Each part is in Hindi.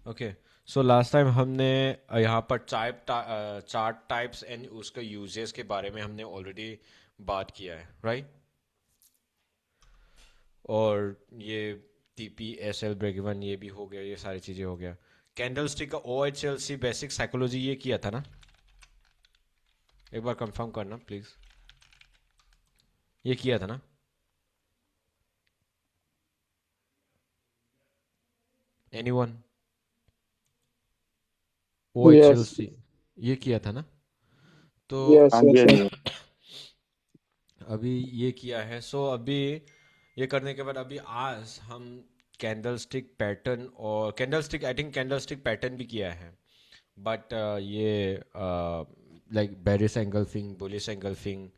ओके, सो लास्ट टाइम हमने यहाँ पर चार्ट टाइप्स एंड उसके यूजेस के बारे में हमने ऑलरेडी बात किया है, राइट? और ये TP SL ब्रेक इवन ये भी हो गया, ये सारी चीज़ें हो गया। कैंडल स्टिक का OHLC बेसिक साइकोलॉजी ये किया था ना? एक बार कंफर्म करना प्लीज़। ये किया था ना? Anyone? O H L yes. सी ये किया था ना? तो यस हाँ जी, यस हाँ सर। जी। अभी ये किया है, सो अभी ये करने के बाद अभी आज हम कैंडल स्टिक पैटर्न और candle stick, I think candle stick pattern भी किया है। बट ये like bearish engulfing, bullish engulfing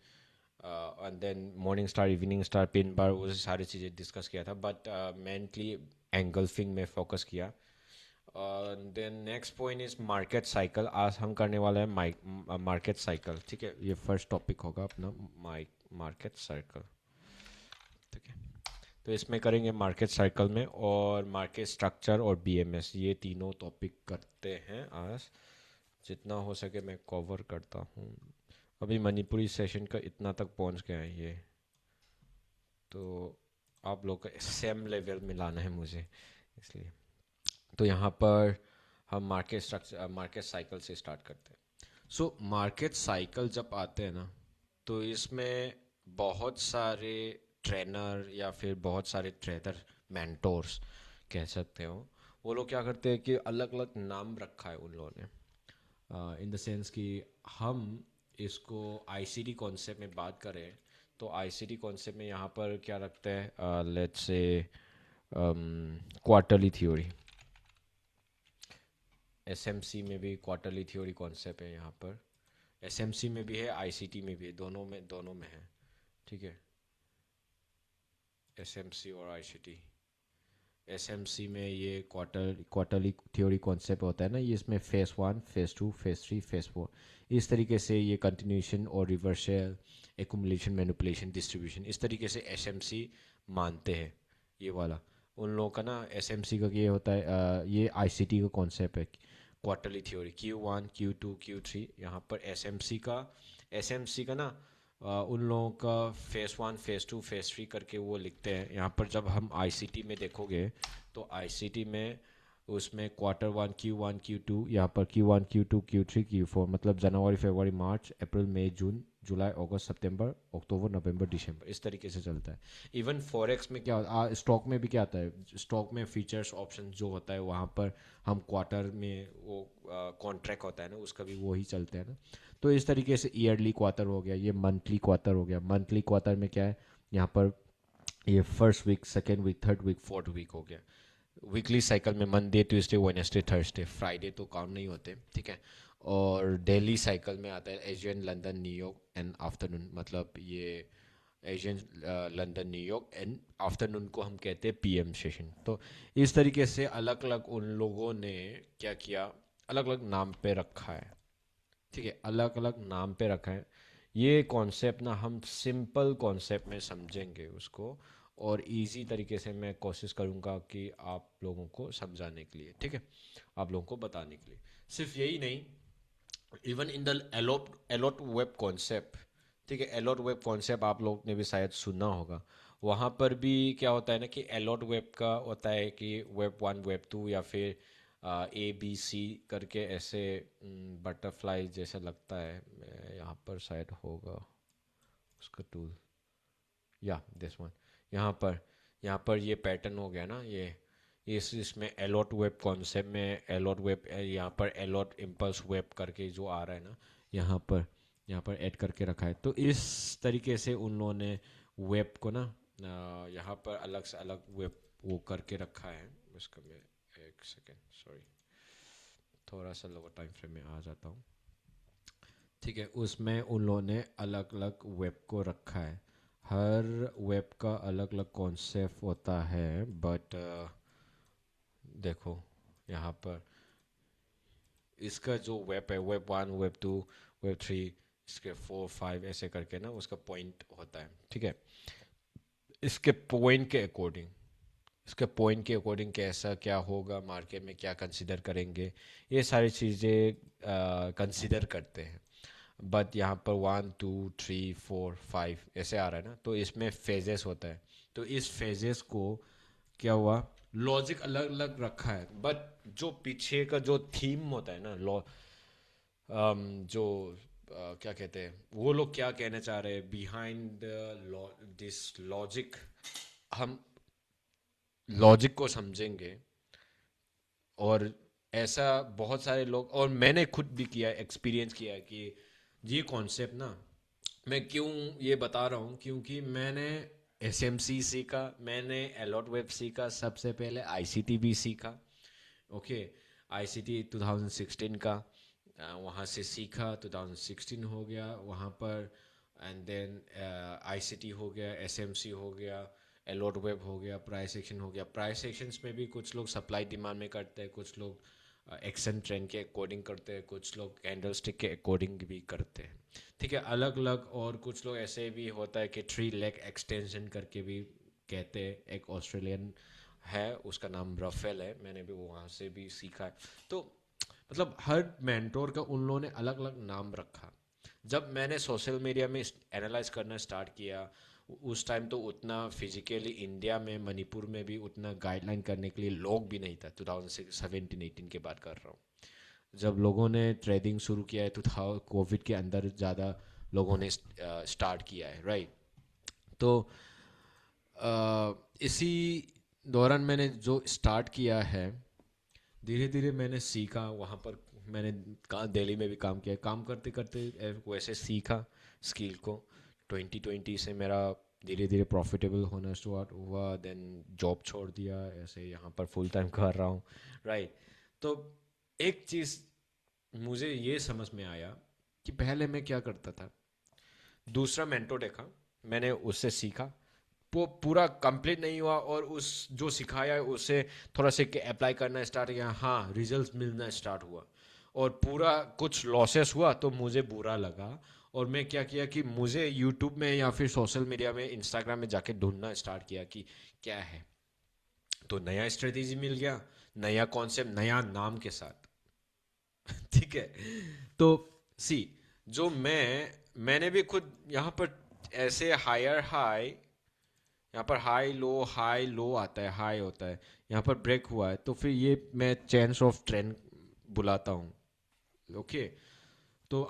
and then morning star, evening star, pin bar, वो सारी चीज़ें डिस्कस किया था। बट मेनली एंगल्फिंग में फोकस किया। Then next point is market cycle. आज हम करने वाले हैं मार्केट साइकिल, ठीक है? ये फर्स्ट टॉपिक होगा अपना, मार्केट साइकिल, ठीक है? तो इसमें करेंगे मार्केट साइकिल में, और मार्केट स्ट्रक्चर और BMS, ये तीनों टॉपिक करते हैं आज। जितना हो सके मैं कवर करता हूँ। अभी मणिपुरी सेशन का इतना तक पहुँच गया है ये, तो आप लोग का सेम लेवल मिलाना है मुझे, इसलिए। तो यहाँ पर हम मार्केट स्ट्रक्चर, मार्केट साइकिल से स्टार्ट करते हैं। सो मार्केट साइकिल जब आते हैं ना, तो इसमें बहुत सारे ट्रेनर या फिर बहुत सारे ट्रेडर, मेंटोर्स कह सकते हो, वो लोग क्या करते हैं कि अलग अलग नाम रखा है उन लोगों ने, इन द सेंस कि हम इसको ICT कॉन्सेप्ट में बात करें, तो ICT कॉन्सेप्ट में यहाँ पर क्या रखते हैं, let's say quarterly theory. SMC में भी क्वार्टरली थ्योरी कॉन्सेप्ट है यहाँ पर। SMC में भी है, ICT में भी है, दोनों में है, ठीक है? SMC और ICT। SMC में ये क्वार्टरली थ्योरी कॉन्सेप्ट होता है ना, ये इसमें फेज़ 1, फेज़ 2, फेज़ 3, फेज़ 4, इस तरीके से ये कंटिन्यूशन और रिवर्सल, एकुमुलेशन, मैनिपुलेशन, डिस्ट्रीब्यूशन, इस तरीके से SMC मानते हैं ये वाला। उन लोगों का ना SMC का ये होता है, ये ICT का कॉन्सेप्ट है, quarterly theory, Q1, Q2, Q3। यहाँ पर एस एम सी का ना उन लोगों का फेज़ 1, फेज़ 2, फेज़ 3 करके वो लिखते हैं। यहाँ पर जब हम ICT में देखोगे, तो ICT में उसमें Q1, Q2, यहाँ पर Q1, Q2, Q3, Q4, मतलब जनवरी, फरवरी, मार्च, अप्रैल, मई, जून, जुलाई, अगस्त, सितंबर, अक्टूबर, नवंबर, दिसंबर, इस तरीके से चलता है। इवन फॉरेक्स में क्या स्टॉक में भी क्या आता है, स्टॉक में फीचर्स ऑप्शन जो होता है, वहाँ पर हम क्वार्टर में वो कॉन्ट्रैक्ट होता है ना, उसका भी वो ही चलते हैं ना। तो इस तरीके से ईयरली क्वार्टर हो गया, ये मंथली क्वार्टर हो गया। मंथली क्वार्टर में क्या है, यहाँ पर ये first week, second week, third week, fourth week हो गया। वीकली साइकिल में Monday, Tuesday, Wednesday, Thursday, Friday तो काउंट नहीं होते, ठीक है? और डेली साइकिल में आता है Asian, London, New York and afternoon, मतलब ये Asian, London, New York and afternoon को हम कहते हैं PM सेशन। तो इस तरीके से अलग अलग उन लोगों ने क्या किया, अलग अलग नाम पे रखा है, ठीक है? अलग अलग नाम पे रखा है। ये कॉन्सेप्ट ना हम सिंपल कॉन्सेप्ट में समझेंगे उसको, और इजी तरीके से मैं कोशिश करूँगा कि आप लोगों को समझाने के लिए, ठीक है? आप लोगों को बताने के लिए। सिर्फ यही नहीं, even in the a lot a lot web concept, ठीक है? एलोट वेब कॉन्सेप्ट आप लोग ने भी शायद सुना होगा। वहाँ पर भी क्या होता है ना कि एलोट वेब का होता है कि वेब 1, वेब 2, या फिर ABC करके ऐसे बटरफ्लाई जैसा लगता है। यहाँ पर शायद होगा उसका टूल, या दिस वन। यहाँ पर यहाँ पर ये पैटर्न हो गया ना, ये इसमें एलोट वेब कॉन्सेप्ट में एलोट वेब, यहाँ पर एलोट इम्पल्स वेब करके जो आ रहा है ना, यहाँ पर ऐड करके रखा है। तो इस तरीके से उन लोगों ने वेब को ना यहाँ पर अलग से अलग वेब वो करके रखा है। उसका मैं एक सेकेंड, सॉरी, थोड़ा सा लोअर टाइम फ्रेम में आ जाता हूँ, ठीक है? उसमें उन लोगों ने अलग अलग वेब को रखा है। हर वेब का अलग अलग कॉन्सेप्ट होता है, बट देखो यहाँ पर इसका जो वेब है, वेब 1, वेब 2, वेब 3, इसके 4, 5 ऐसे करके ना उसका पॉइंट होता है, ठीक है? इसके पॉइंट के अकॉर्डिंग इसके पॉइंट के अकॉर्डिंग कैसा क्या होगा, मार्केट में क्या कंसिडर करेंगे, ये सारी चीज़ें कंसिडर करते हैं। बट यहाँ पर 1 2 3 4 5 ऐसे आ रहा है ना, तो इसमें फेजेस होता है। तो इस फेजेस को क्या हुआ, लॉजिक अलग अलग रखा है, बट जो पीछे का जो थीम होता है ना, जो क्या कहते हैं, वो लोग क्या कहना चाह रहे हैं बिहाइंड दिस लॉजिक, हम लॉजिक को समझेंगे। और ऐसा बहुत सारे लोग, और मैंने खुद भी किया, एक्सपीरियंस किया है कि ये कॉन्सेप्ट ना, मैं क्यों ये बता रहा हूँ, क्योंकि मैंने एसएमसी सीखा, मैंने एलॉट वेब सीखा, सबसे पहले आईसीटी भी सीखा। ओके, आईसीटी 2016 का, वहाँ से सीखा, 2016 हो गया वहाँ पर। एंड देन आईसीटी हो गया, एसएमसी हो गया, एलोट वेब हो गया, प्राइस सेक्शन हो गया। प्राइस सेक्शंस में भी कुछ लोग सप्लाई डिमांड में करते हैं, कुछ लोग एक्शन ट्रेंड के अकॉर्डिंग करते हैं, कुछ लोग कैंडल स्टिक के अकॉर्डिंग भी करते हैं। ठीक है, अलग अलग। और कुछ लोग ऐसे भी होता है कि 3 लेग एक्सटेंशन करके भी कहते हैं। एक ऑस्ट्रेलियन है, उसका नाम रफेल है, मैंने भी वहाँ से भी सीखा है। तो मतलब हर मेंटोर का उन लोगों ने अलग अलग नाम रखा। जब मैंने सोशल मीडिया में एनालाइज करना स्टार्ट किया, उस टाइम तो उतना फिजिकली इंडिया में, मणिपुर में भी उतना गाइडलाइन करने के लिए लोग भी नहीं था। 2017-18 के बात कर रहा हूँ, जब लोगों ने ट्रेडिंग शुरू किया है, तो था कोविड के अंदर ज़्यादा लोगों ने स्टार्ट किया है, राइट। तो इसी दौरान मैंने जो स्टार्ट किया है, धीरे धीरे मैंने सीखा वहाँ पर। मैंने दिल्ली में भी काम किया, काम करते करते वैसे सीखा स्किल को। 2020 से मेरा धीरे धीरे प्रॉफिटेबल होना स्टार्ट हुआ, देन जॉब छोड़ दिया, ऐसे यहाँ पर फुल टाइम कर रहा हूँ, राइट। तो एक चीज़ मुझे ये समझ में आया कि पहले मैं क्या करता था, दूसरा मेंटोर देखा, मैंने उससे सीखा, वो पूरा कंप्लीट नहीं हुआ, और उस जो सिखाया है उससे थोड़ा सा अप्लाई करना स्टार्ट किया, हाँ रिजल्ट मिलना स्टार्ट हुआ, और पूरा कुछ लॉसेस हुआ तो मुझे बुरा लगा। और मैं क्या किया कि मुझे यूट्यूब में या फिर सोशल मीडिया में, इंस्टाग्राम में जाके ढूंढना स्टार्ट किया कि क्या है। तो नया स्ट्रेटेजी मिल गया, नया कॉन्सेप्ट, नया नाम के साथ। ठीक है। तो सी, जो मैंने भी खुद यहाँ पर ऐसे हायर हाई, यहाँ पर हाई लो आता है, हाई होता है, यहाँ पर ब्रेक हुआ है, तो फिर ये मैं चेंज ऑफ ट्रेंड बुलाता हूँ। ओके, तो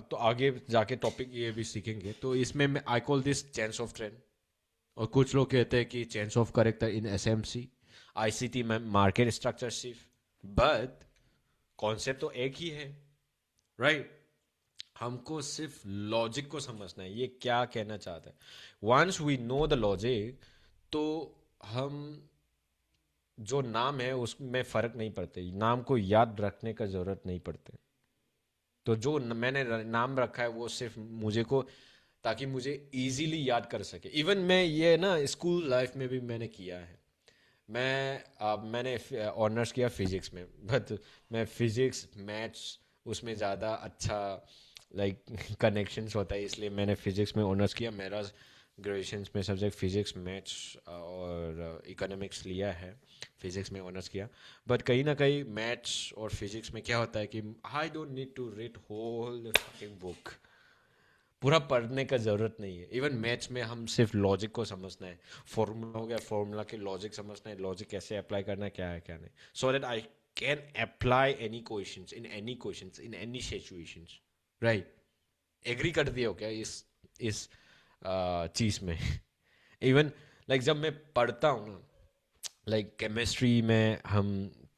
तो आगे जाके टॉपिक ये भी सीखेंगे, तो इसमें मैं I call this change of trend. और कुछ लोग कहते हैं कि change of character in SMC, ICT में market structure shift, but concept तो एक ही है, राइट। हमको सिर्फ लॉजिक को समझना है, ये क्या कहना चाहता है। Once we know the logic, तो हम, जो नाम है उसमें फर्क नहीं पड़ते, नाम को याद रखने का जरूरत नहीं पड़ते। तो जो मैंने नाम रखा है वो सिर्फ मुझे को, ताकि मुझे इजीली याद कर सके। इवन मैं ये ना स्कूल लाइफ में भी मैंने किया है। मैंने ऑनर्स किया फिजिक्स में, बट मैं फिजिक्स मैथ्स उसमें ज़्यादा अच्छा, लाइक कनेक्शंस होता है, इसलिए मैंने फिजिक्स में ऑनर्स किया। मेरा ग्रेजुएशन में सब्जेक्ट फिजिक्स मैथ्स और इकोनॉमिक्स लिया है, फिजिक्स में ऑनर्स किया। बट कहीं ना कहीं मैथ्स और फिजिक्स में क्या होता है कि I don't need to read whole book, पूरा पढ़ने का ज़रूरत नहीं है। इवन मैथ्स में हम सिर्फ लॉजिक को समझना है, फॉर्मूला हो गया, फॉर्मूला के लॉजिक समझना है, लॉजिक कैसे अप्लाई करना है, क्या है क्या नहीं, so that I can apply any questions in any questions in any situations, right. Agree कर दिए हो क्या इस चीज़ में? इवन लाइक जब मैं पढ़ता हूँ ना, लाइक केमिस्ट्री में हम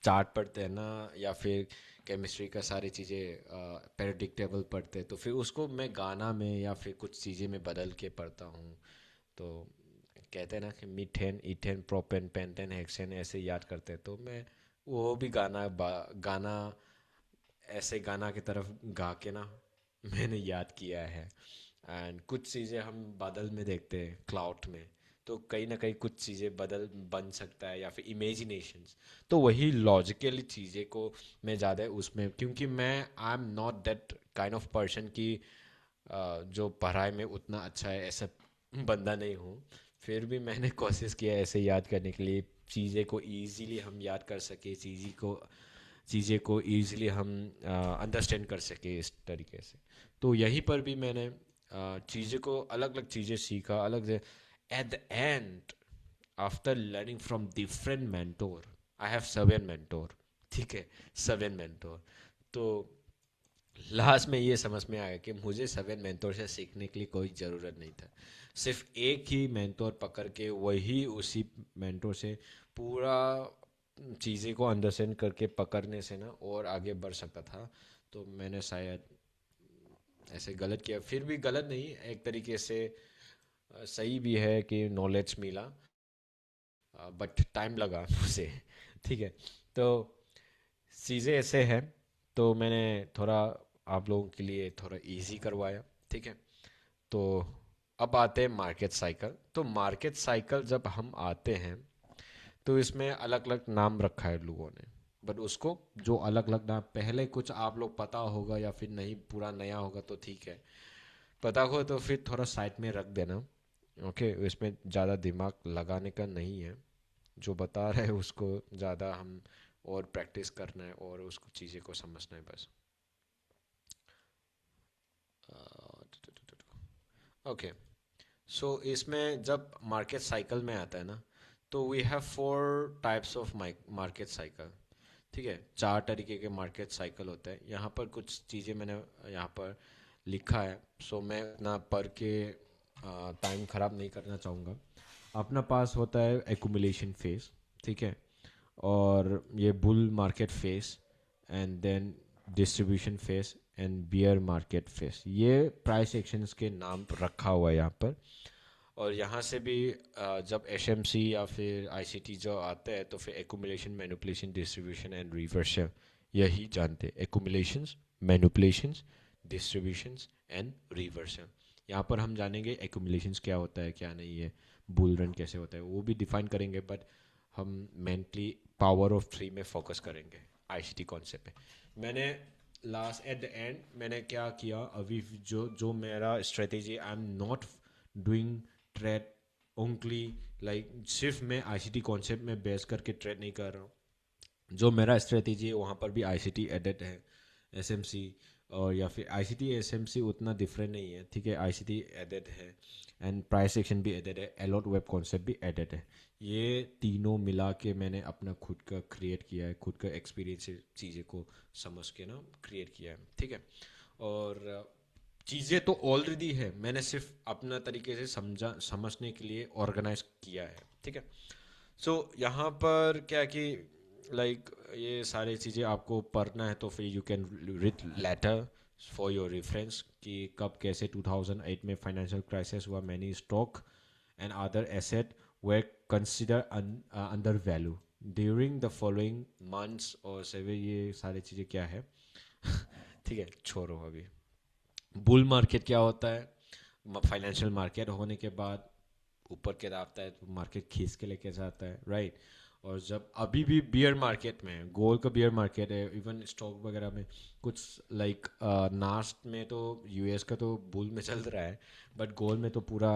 चार्ट पढ़ते हैं ना, या फिर केमिस्ट्री का सारी चीज़ें पेरियोडिक टेबल पढ़ते हैं, तो फिर उसको मैं गाना में या फिर कुछ चीज़ें में बदल के पढ़ता हूँ। तो कहते हैं ना कि methane, ethane, propane, pentane, hexane ऐसे याद करते हैं, तो मैं वो भी गाना ऐसे गाना की तरफ गा के ना मैंने याद किया है। एंड कुछ चीज़ें हम बादल में देखते हैं, क्लाउड में, तो कहीं ना कहीं कुछ चीज़ें बदल बन सकता है, या फिर इमेजिनेशंस। तो वही लॉजिकली चीज़ें को मैं ज़्यादा उसमें, क्योंकि मैं I am not that kind of person की जो पढ़ाई में उतना अच्छा है ऐसा बंदा नहीं हूँ। फिर भी मैंने कोशिश किया ऐसे याद करने के लिए, चीज़ें को इजीली हम याद कर सके, चीज़ें को इजीली हम अंडरस्टैंड कर सके इस तरीके से। तो यहीं पर भी मैंने चीज़ें को अलग अलग चीज़ें सीखा अलग से। At the end, after learning from different mentor, I have 7 mentor, ठीक है, 7 मेंटोर। तो लास्ट में ये समझ में आया कि मुझे 7 मेंटोर से सीखने के लिए कोई ज़रूरत नहीं था। सिर्फ एक ही मेंटोर पकड़ के वही उसी मेंटोर से पूरा चीज़ें को अंडरस्टैंड करके पकड़ने से ना और आगे बढ़ सकता था। तो मैंने शायद ऐसे गलत किया, फिर भी गलत नहीं, एक तरीके से सही भी है कि नॉलेज मिला, बट टाइम लगा मुझे। ठीक है, तो चीज़ें ऐसे हैं। तो मैंने थोड़ा आप लोगों के लिए थोड़ा इजी करवाया, ठीक है। तो अब आते हैं मार्केट साइकिल। तो मार्केट साइकिल जब हम आते हैं तो इसमें अलग अलग नाम रखा है लोगों ने, बट उसको जो अलग अलग नाम पहले कुछ आप लोग पता होगा या फिर नहीं पूरा नया होगा तो ठीक है, पता हो तो फिर थोड़ा साइड में रख देना। ओके, इसमें ज़्यादा दिमाग लगाने का नहीं है, जो बता रहे हैं उसको ज़्यादा हम और प्रैक्टिस करना है और उसको चीज़ें को समझना है बस। ओके, सो इसमें जब मार्केट साइकिल में आता है ना, तो we have 4 types of market cycle. ठीक है, 4 तरीके के मार्केट साइकिल होते हैं। यहाँ पर कुछ चीज़ें मैंने यहाँ पर लिखा है, सो मैं ना पढ़ के टाइम ख़राब नहीं करना चाहूँगा। अपना पास होता है एकुमुलेशन फेज, ठीक है, और ये bull market phase, and then distribution phase and bear market phase. ये प्राइस एक्शंस के नाम रखा हुआ है यहाँ पर। और यहाँ से भी जब एशएमसी या फिर आईसीटी जो आते हैं तो फिर accumulation, manipulation, distribution and reversal यही जानते हैं। एकुमुलेशंस, मैनिपुलेशंस, डिस्ट्रीब्यूशंस एंड रिवर्सल। यहाँ पर हम जानेंगे एकुमुलेशंस क्या होता है क्या नहीं है, बुल रन कैसे होता है वो भी डिफाइन करेंगे, बट हम मेंटली पावर ऑफ 3 में फोकस करेंगे आईसीटी कॉन्सेप्ट में। मैंने लास्ट एट द एंड मैंने क्या किया अभी, जो जो मेरा strategy, I am not doing trade only, like सिर्फ मैं आईसीटी कॉन्सेप्ट में बेस करके ट्रेड नहीं कर रहा हूँ। जो मेरा स्ट्रेटेजी है वहाँ पर भी आईसीटी एडेड है, एसएमसी, और या फिर आईसीटी एसएमसी उतना डिफरेंट नहीं है, ठीक है, आईसीटी एडेड है एंड प्राइस एक्शन भी एडेड है, एलोट वेब कॉन्सेप्ट भी एडेड है। ये तीनों मिला के मैंने अपना खुद का क्रिएट किया है, खुद का एक्सपीरियंस से चीज़ें को समझ के ना क्रिएट किया है, ठीक है। और चीज़ें तो ऑलरेडी है, मैंने सिर्फ अपना तरीके से समझने के लिए ऑर्गेनाइज किया है, ठीक है। सो यहाँ पर क्या कि लाइक ये सारी चीज़ें आपको पढ़ना है तो फिर you can read later for your reference कि कब कैसे 2008 में फाइनेंशियल क्राइसिस हुआ, many stock and other asset were considered under value during the following months, और सभी ये सारी चीज़ें क्या है। ठीक है, छोड़ो अभी। बुल मार्केट क्या होता है, फाइनेंशियल मार्केट होने के बाद ऊपर के आता है तो मार्केट खींच के लेके जाता है, राइट। और जब अभी भी बियर मार्केट में है, गोल्ड का बियर मार्केट है, इवन स्टॉक वगैरह में कुछ लाइक नास्ट में तो यूएस का तो बुल में चल रहा है, बट गोल्ड में तो पूरा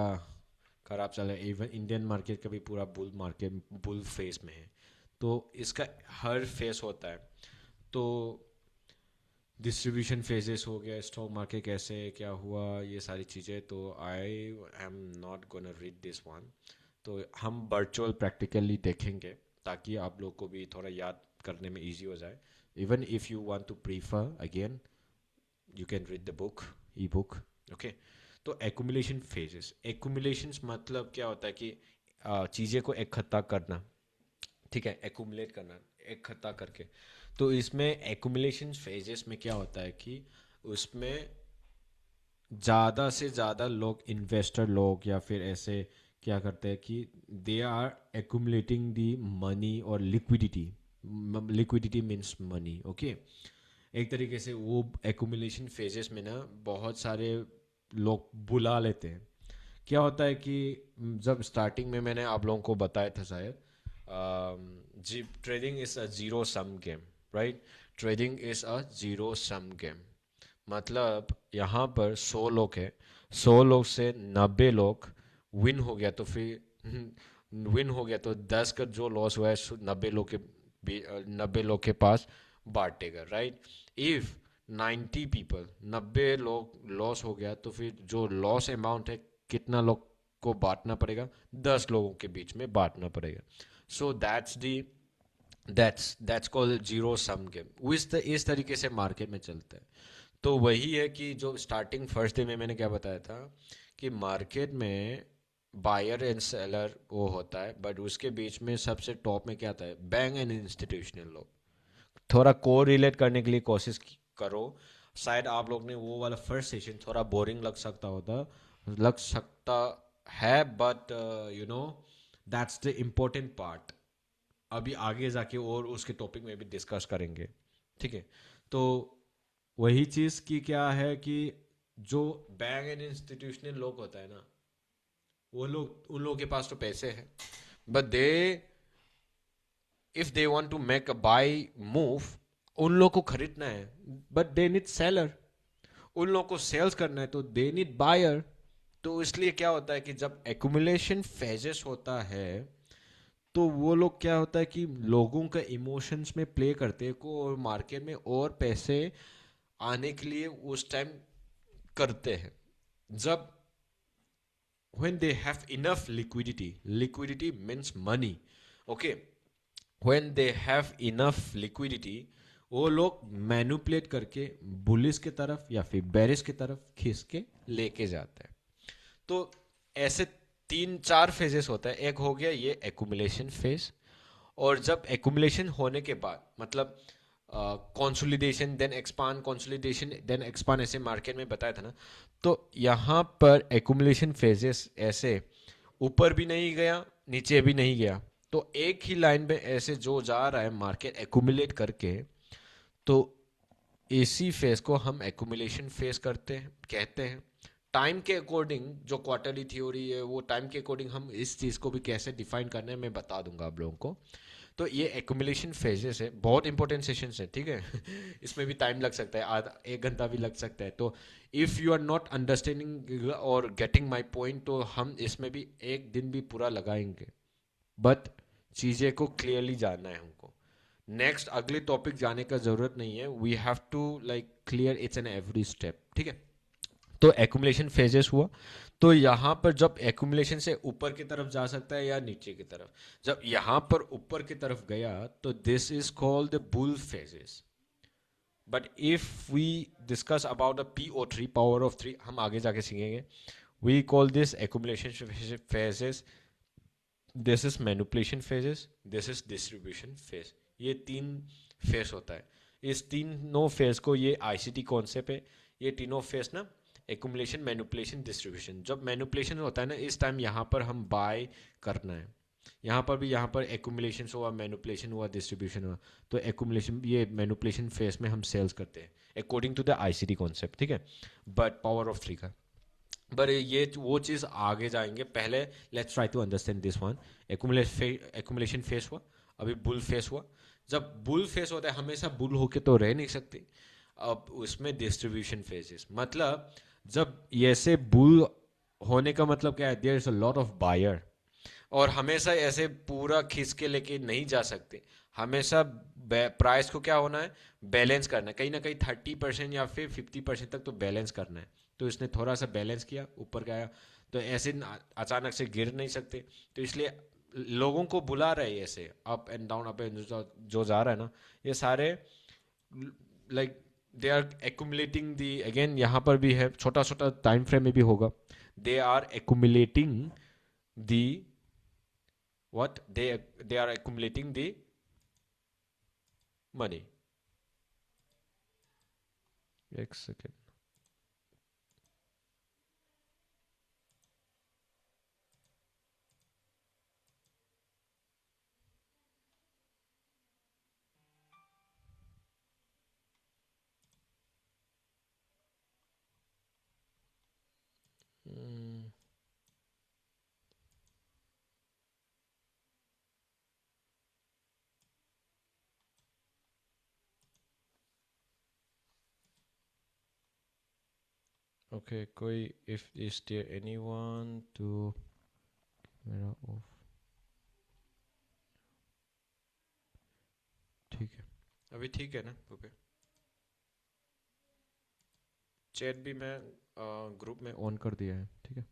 खराब चल रहा है। इवन इंडियन मार्केट का भी पूरा बुल मार्केट, बुल फेस में है। तो इसका हर फेस होता है। तो डिस्ट्रीब्यूशन फेजेस हो गया, स्टॉक मार्केट कैसे क्या हुआ, ये सारी चीज़ें तो I am not gonna read this one. तो हम वर्चुअल प्रैक्टिकली देखेंगे ताकि आप लोग को भी थोड़ा याद करने में इजी हो जाए। Even if you want to prefer again, you can read the book, e book, okay. तो एक्यूमुलेशन फेजेस, एक्यूमुलेशंस मतलब क्या होता है कि चीज़ें को इकट्ठा करना, ठीक है, एक्यूमुलेट करना इकट्ठा करके। तो इसमें एक्यूमुलेशन फेजेस में क्या होता है कि उसमें ज़्यादा से ज़्यादा लोग, इन्वेस्टर लोग या फिर ऐसे क्या करते हैं कि they are accumulating the money और liquidity. Liquidity means money, okay. एक तरीके से वो एक्यूमुलेशन फेजेस में ना बहुत सारे लोग बुला लेते हैं। क्या होता है कि जब स्टार्टिंग में मैंने आप लोगों को बताया था शायद, जी, trading is a zero sum game, right. Trading is a zero sum game, मतलब यहाँ पर 100 लोग हैं, 100 लोग से 90 लोग विन हो गया तो फिर विन हो गया तो 10 का जो लॉस हुआ है 90 लोग के पास बांटेगा, राइट। इफ 90 पीपल, 90 लोग लॉस हो गया तो फिर जो लॉस अमाउंट है कितना लोग को बांटना पड़ेगा, 10 लोगों के बीच में बांटना पड़ेगा। So that's called zero sum game. इस तरीके से मार्केट में चलता है। तो वही है कि जो स्टार्टिंग फर्स्ट डे में मैंने क्या बताया था कि मार्केट में बायर एंड सेलर वो होता है, बट उसके बीच में सबसे टॉप में क्या आता है, बैंक एंड इंस्टीट्यूशनल लोग। थोड़ा को रिलेट करने के लिए कोशिश करो। शायद आप लोग ने वो वाला फर्स्ट सेशन थोड़ा बोरिंग लग सकता है, but you no that's the important part. अभी आगे जाके और उसके टॉपिक में भी डिस्कस करेंगे, ठीक है। तो वही चीज़ की क्या है कि जो बैंक एंड इंस्टीट्यूशनल लोग होता है ना, वो लोग, उन लोगों के पास तो पैसे हैं, but they if they want to make a buy move, उन लोग को खरीदना है, बट दे नीड सेलर। उन लोग को सेल्स करना है तो दे नीड बायर। तो इसलिए क्या होता है कि जब एक्यूमुलेशन फेजेस होता है तो वो लोग क्या होता है कि लोगों के इमोशंस में प्ले करते हैं को, और मार्केट में और पैसे आने के लिए उस टाइम करते हैं। जब when they have enough liquidity means money, okay, when they have enough liquidity, वो लोग मैनुपुलेट करके बुलिस की तरफ या फिर बेरिस की तरफ खींच के लेके जाते हैं। तो ऐसे 3-4 फेजेस होता है। एक हो गया ये एक्यूमुलेशन फेज, और जब एक्यूमुलेशन होने के बाद मतलब consolidation then expand, consolidation then expand, ऐसे मार्केट में बताया था ना। तो यहाँ पर एक्यूमुलेशन फेजेस ऐसे ऊपर भी नहीं गया, नीचे भी नहीं गया, तो एक ही लाइन में ऐसे जो जा रहा है मार्केट एक्यूमुलेट करके, तो इसी फेज को हम एक्यूमुलेशन फेज कहते हैं। टाइम के अकॉर्डिंग जो क्वार्टरली थ्योरी है, वो टाइम के अकॉर्डिंग हम इस चीज़ को भी कैसे डिफाइन करना है मैं बता दूंगा आप लोगों को। तो ये एक्यूमुलेशन फेजेस है, बहुत इंपॉर्टेंट सेशंस है, ठीक है। इसमें भी टाइम लग सकता है, आधा 1 घंटा भी लग सकता है। तो if you are not understanding और गेटिंग माई पॉइंट, तो हम इसमें भी 1 दिन भी पूरा लगाएंगे, बट चीज़ें को क्लियरली जानना है हमको। नेक्स्ट अगले टॉपिक जाने का जरूरत नहीं है, we have to like clear it's an every step, ठीक है। तो एक्यूमुलेशन फेजेस हुआ, तो यहाँ पर जब एक्यूमुलेशन से ऊपर की तरफ जा सकता है या नीचे की तरफ, जब यहाँ पर ऊपर की तरफ गया तो this is called the bull phases. But if we discuss about the PO3, power of three, हम आगे जाके सीखेंगे, we call this accumulation phases, this is manipulation phases, this is distribution phase. ये 3 फेज होता है। इस तीनों फेज को, ये ICT कॉन्सेप्ट है, ये तीनों फेज ना, एक्यूमुलेशन, मैनिपुलेशन, डिस्ट्रीब्यूशन। जब मैनिपुलेशन होता है ना, इस टाइम यहाँ पर हम बाय करना है। यहाँ पर भी, यहाँ पर एक्यूमुलेशन हुआ, मैनिपुलेशन हुआ, डिस्ट्रीब्यूशन हुआ, तो एक्यूमुलेशन, ये मैनिपुलेशन फेज में हम सेल्स करते हैं according to the ICT concept, ठीक है। बट पावर ऑफ थ्री का, पर ये वो चीज़ आगे जाएंगे, पहले let's try to understand this one. Accumulation phase हुआ, अभी बुल फेस हुआ। जब बुल फेस होता है, हमेशा बुल होके तो रह नहीं सकते। अब उसमें डिस्ट्रीब्यूशन फेजेस, मतलब जब ऐसे बुल होने का मतलब क्या है, there is a lot of buyer, और हमेशा ऐसे पूरा खींच के लेके नहीं जा सकते। हमेशा प्राइस को क्या होना है, बैलेंस करना है, कहीं ना कहीं 30% या फिर 50% तक तो बैलेंस करना है। तो इसने थोड़ा सा बैलेंस किया, ऊपर गया, तो ऐसे अचानक से गिर नहीं सकते। तो इसलिए लोगों को बुला रहे हैं ऐसे up and down, up and जो जा रहा है ना, ये सारे like they are accumulating the, again यहाँ पर भी है, छोटा छोटा टाइम फ्रेम में भी होगा, they are accumulating the, what they are accumulating the money. एक सेकेंड। ओके, कोई, if is there anyone to मेरा ऑफ, ठीक है, अभी ठीक है ना? ओके, चैट भी मैं ग्रुप में ऑन कर दिया है, ठीक है।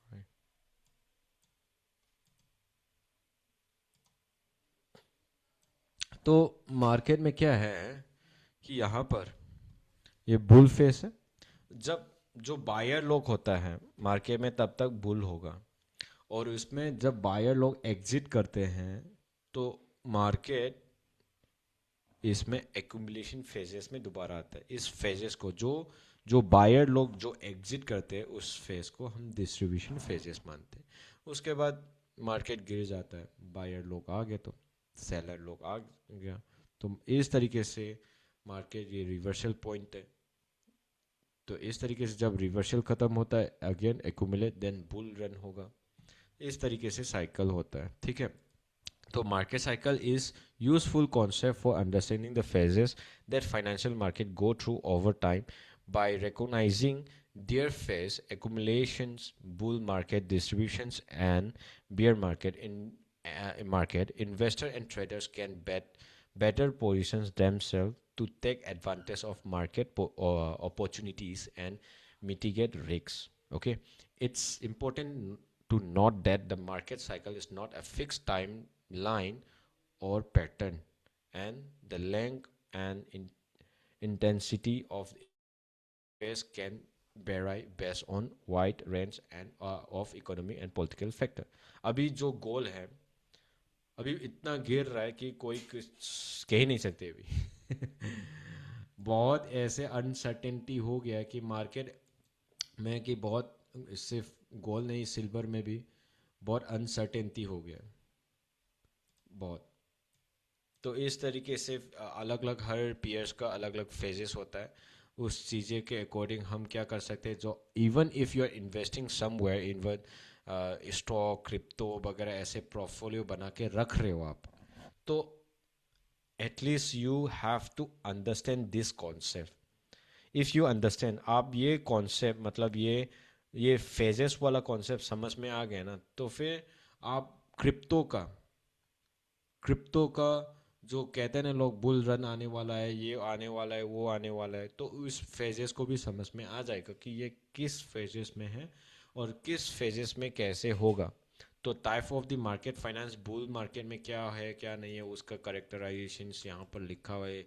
Right. तो मार्केट में क्या है कि यहाँ पर ये बुल फेस है। जब जो बायर लोग होता है मार्केट में तब तक बुल होगा, और उसमें जब बायर लोग एग्जिट करते हैं तो मार्केट इसमें एक्यूमुलेशन फेजेस में दोबारा आता है। इस फेजेस को जो जो बायर लोग जो एग्जिट करते हैं उस फेज को हम डिस्ट्रीब्यूशन फेजेस मानते हैं। उसके बाद मार्केट गिर जाता है, बायर लोग आ गए तो सेलर लोग आ गया, तो इस तरीके से मार्केट ये रिवर्सल पॉइंट है। तो इस तरीके से जब रिवर्सल खत्म होता है again accumulate then bull run होगा, इस तरीके से साइकिल होता है, ठीक है। तो market cycle is useful concept for understanding the phases that financial market go through over time. By recognizing their phase accumulations, bull market distributions, and bear market market, investor and traders can better positions themselves to take advantage of market opportunities and mitigate risks. Okay, it's important to note that the market cycle is not a fixed timeline or pattern, and the length and intensity of phase can vary based on wide range and of economic and political factor. अभी जो गोल है, अभी इतना गिर रहा है कि कोई कुछ कह ही नहीं सकते अभी। बहुत ऐसे अनसर्टेनिटी हो गया कि मार्केट में कि बहुत, सिर्फ गोल्ड नहीं सिल्वर में भी बहुत अनसर्टेनिटी हो गया है, बहुत। तो इस तरीके से अलग अलग हर पीयर्स का अलग अलग फेजेस होता है, उस चीज़ें के अकॉर्डिंग हम क्या कर सकते हैं। जो even if you are investing somewhere in stock crypto वगैरह ऐसे पोर्टफोलियो बना के रख रहे हो आप, तो at least you have to understand this concept. If you understand, आप ये कॉन्सेप्ट मतलब ये फेजेस वाला कॉन्सेप्ट समझ में आ गया ना, तो फिर आप क्रिप्टो का जो कहते हैं ना लोग, बुल रन आने वाला है, ये आने वाला है, वो आने वाला है, तो उस फेजेस को भी समझ में आ जाएगा कि ये किस फेजेस में है और किस फेजेस में कैसे होगा। तो type of the market finance, bull market में क्या है क्या नहीं है, उसका करेक्टराइजेशन यहाँ पर लिखा हुआ है।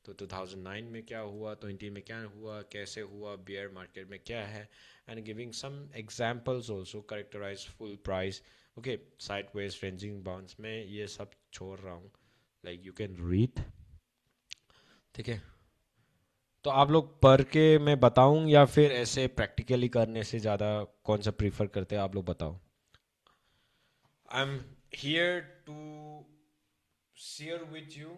तो 2009 में क्या हुआ, 20 में क्या हुआ, कैसे हुआ, बियर मार्केट में क्या है, and giving some examples also characterize full price. Okay, sideways ranging bounce में ये सब छोड़ रहा हूँ, लाइक यू कैन रीड, ठीक है। तो आप लोग पढ़ के मैं बताऊं या फिर ऐसे प्रैक्टिकली करने से ज़्यादा कौन सा प्रीफर करते हैं, आप लोग बताओ। I am here to share with you,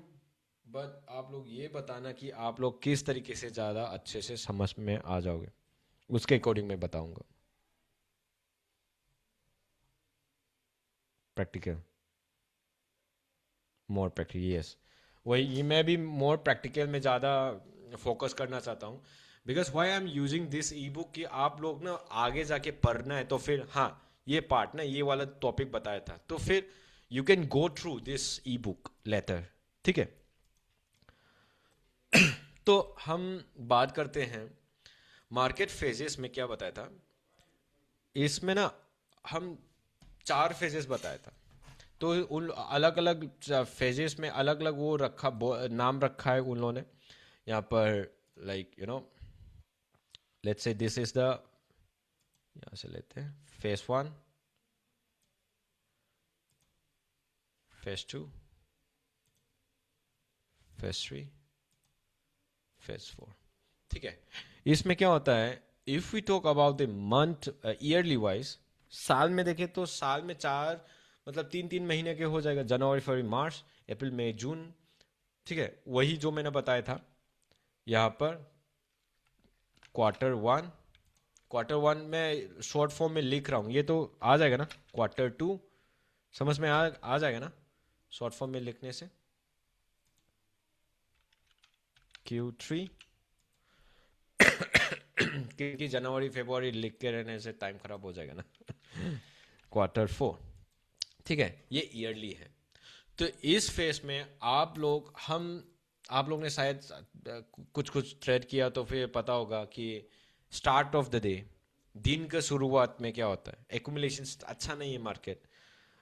but आप लोग ये बताना कि आप लोग किस तरीके से ज़्यादा अच्छे से समझ में आ जाओगे, उसके अकॉर्डिंग मैं बताऊंगा। Practical, more practical, yes. वही मैं भी मोर प्रैक्टिकल में ज़्यादा फोकस करना चाहता हूँ, because why I am using this e book कि आप लोग ना आगे जाके पढ़ना है तो फिर हाँ, ये पार्ट ना ये वाला टॉपिक बताया था, तो फिर you can go through this e book later, ठीक है। तो हम बात करते हैं मार्केट फेजेस में, क्या बताया था इसमें ना, हम 4 फेजेस बताया था। तो उन अलग अलग फेजेस में अलग अलग वो नाम रखा है उन लोगों ने यहाँ पर, like you no, let's say this is the, यहाँ से लेते हैं फेज 1, फेज 2, फेज 3, फेज 4, ठीक है। इसमें क्या होता है, if we talk about the month yearly wise, साल में देखें तो साल में चार, मतलब 3 3 महीने के हो जाएगा, जनवरी फरवरी मार्च अप्रैल मई जून, ठीक है। वही जो मैंने बताया था यहाँ पर, क्वार्टर 1, क्वार्टर 1 में शॉर्ट फॉर्म में लिख रहा हूँ, ये तो आ जाएगा ना, क्वार्टर 2 समझ में आ जाएगा ना शॉर्ट फॉर्म में लिखने से, Q3, क्योंकि जनवरी फरवरी लिख के रहने से टाइम खराब हो जाएगा ना। Q4, ठीक है, ये ईयरली है। तो इस फेस में आप लोग ने शायद कुछ कुछ ट्रेड किया तो फिर पता होगा कि स्टार्ट ऑफ द डे, दिन का शुरुआत में क्या होता है, एक्यूमुलेशन अच्छा नहीं है मार्केट।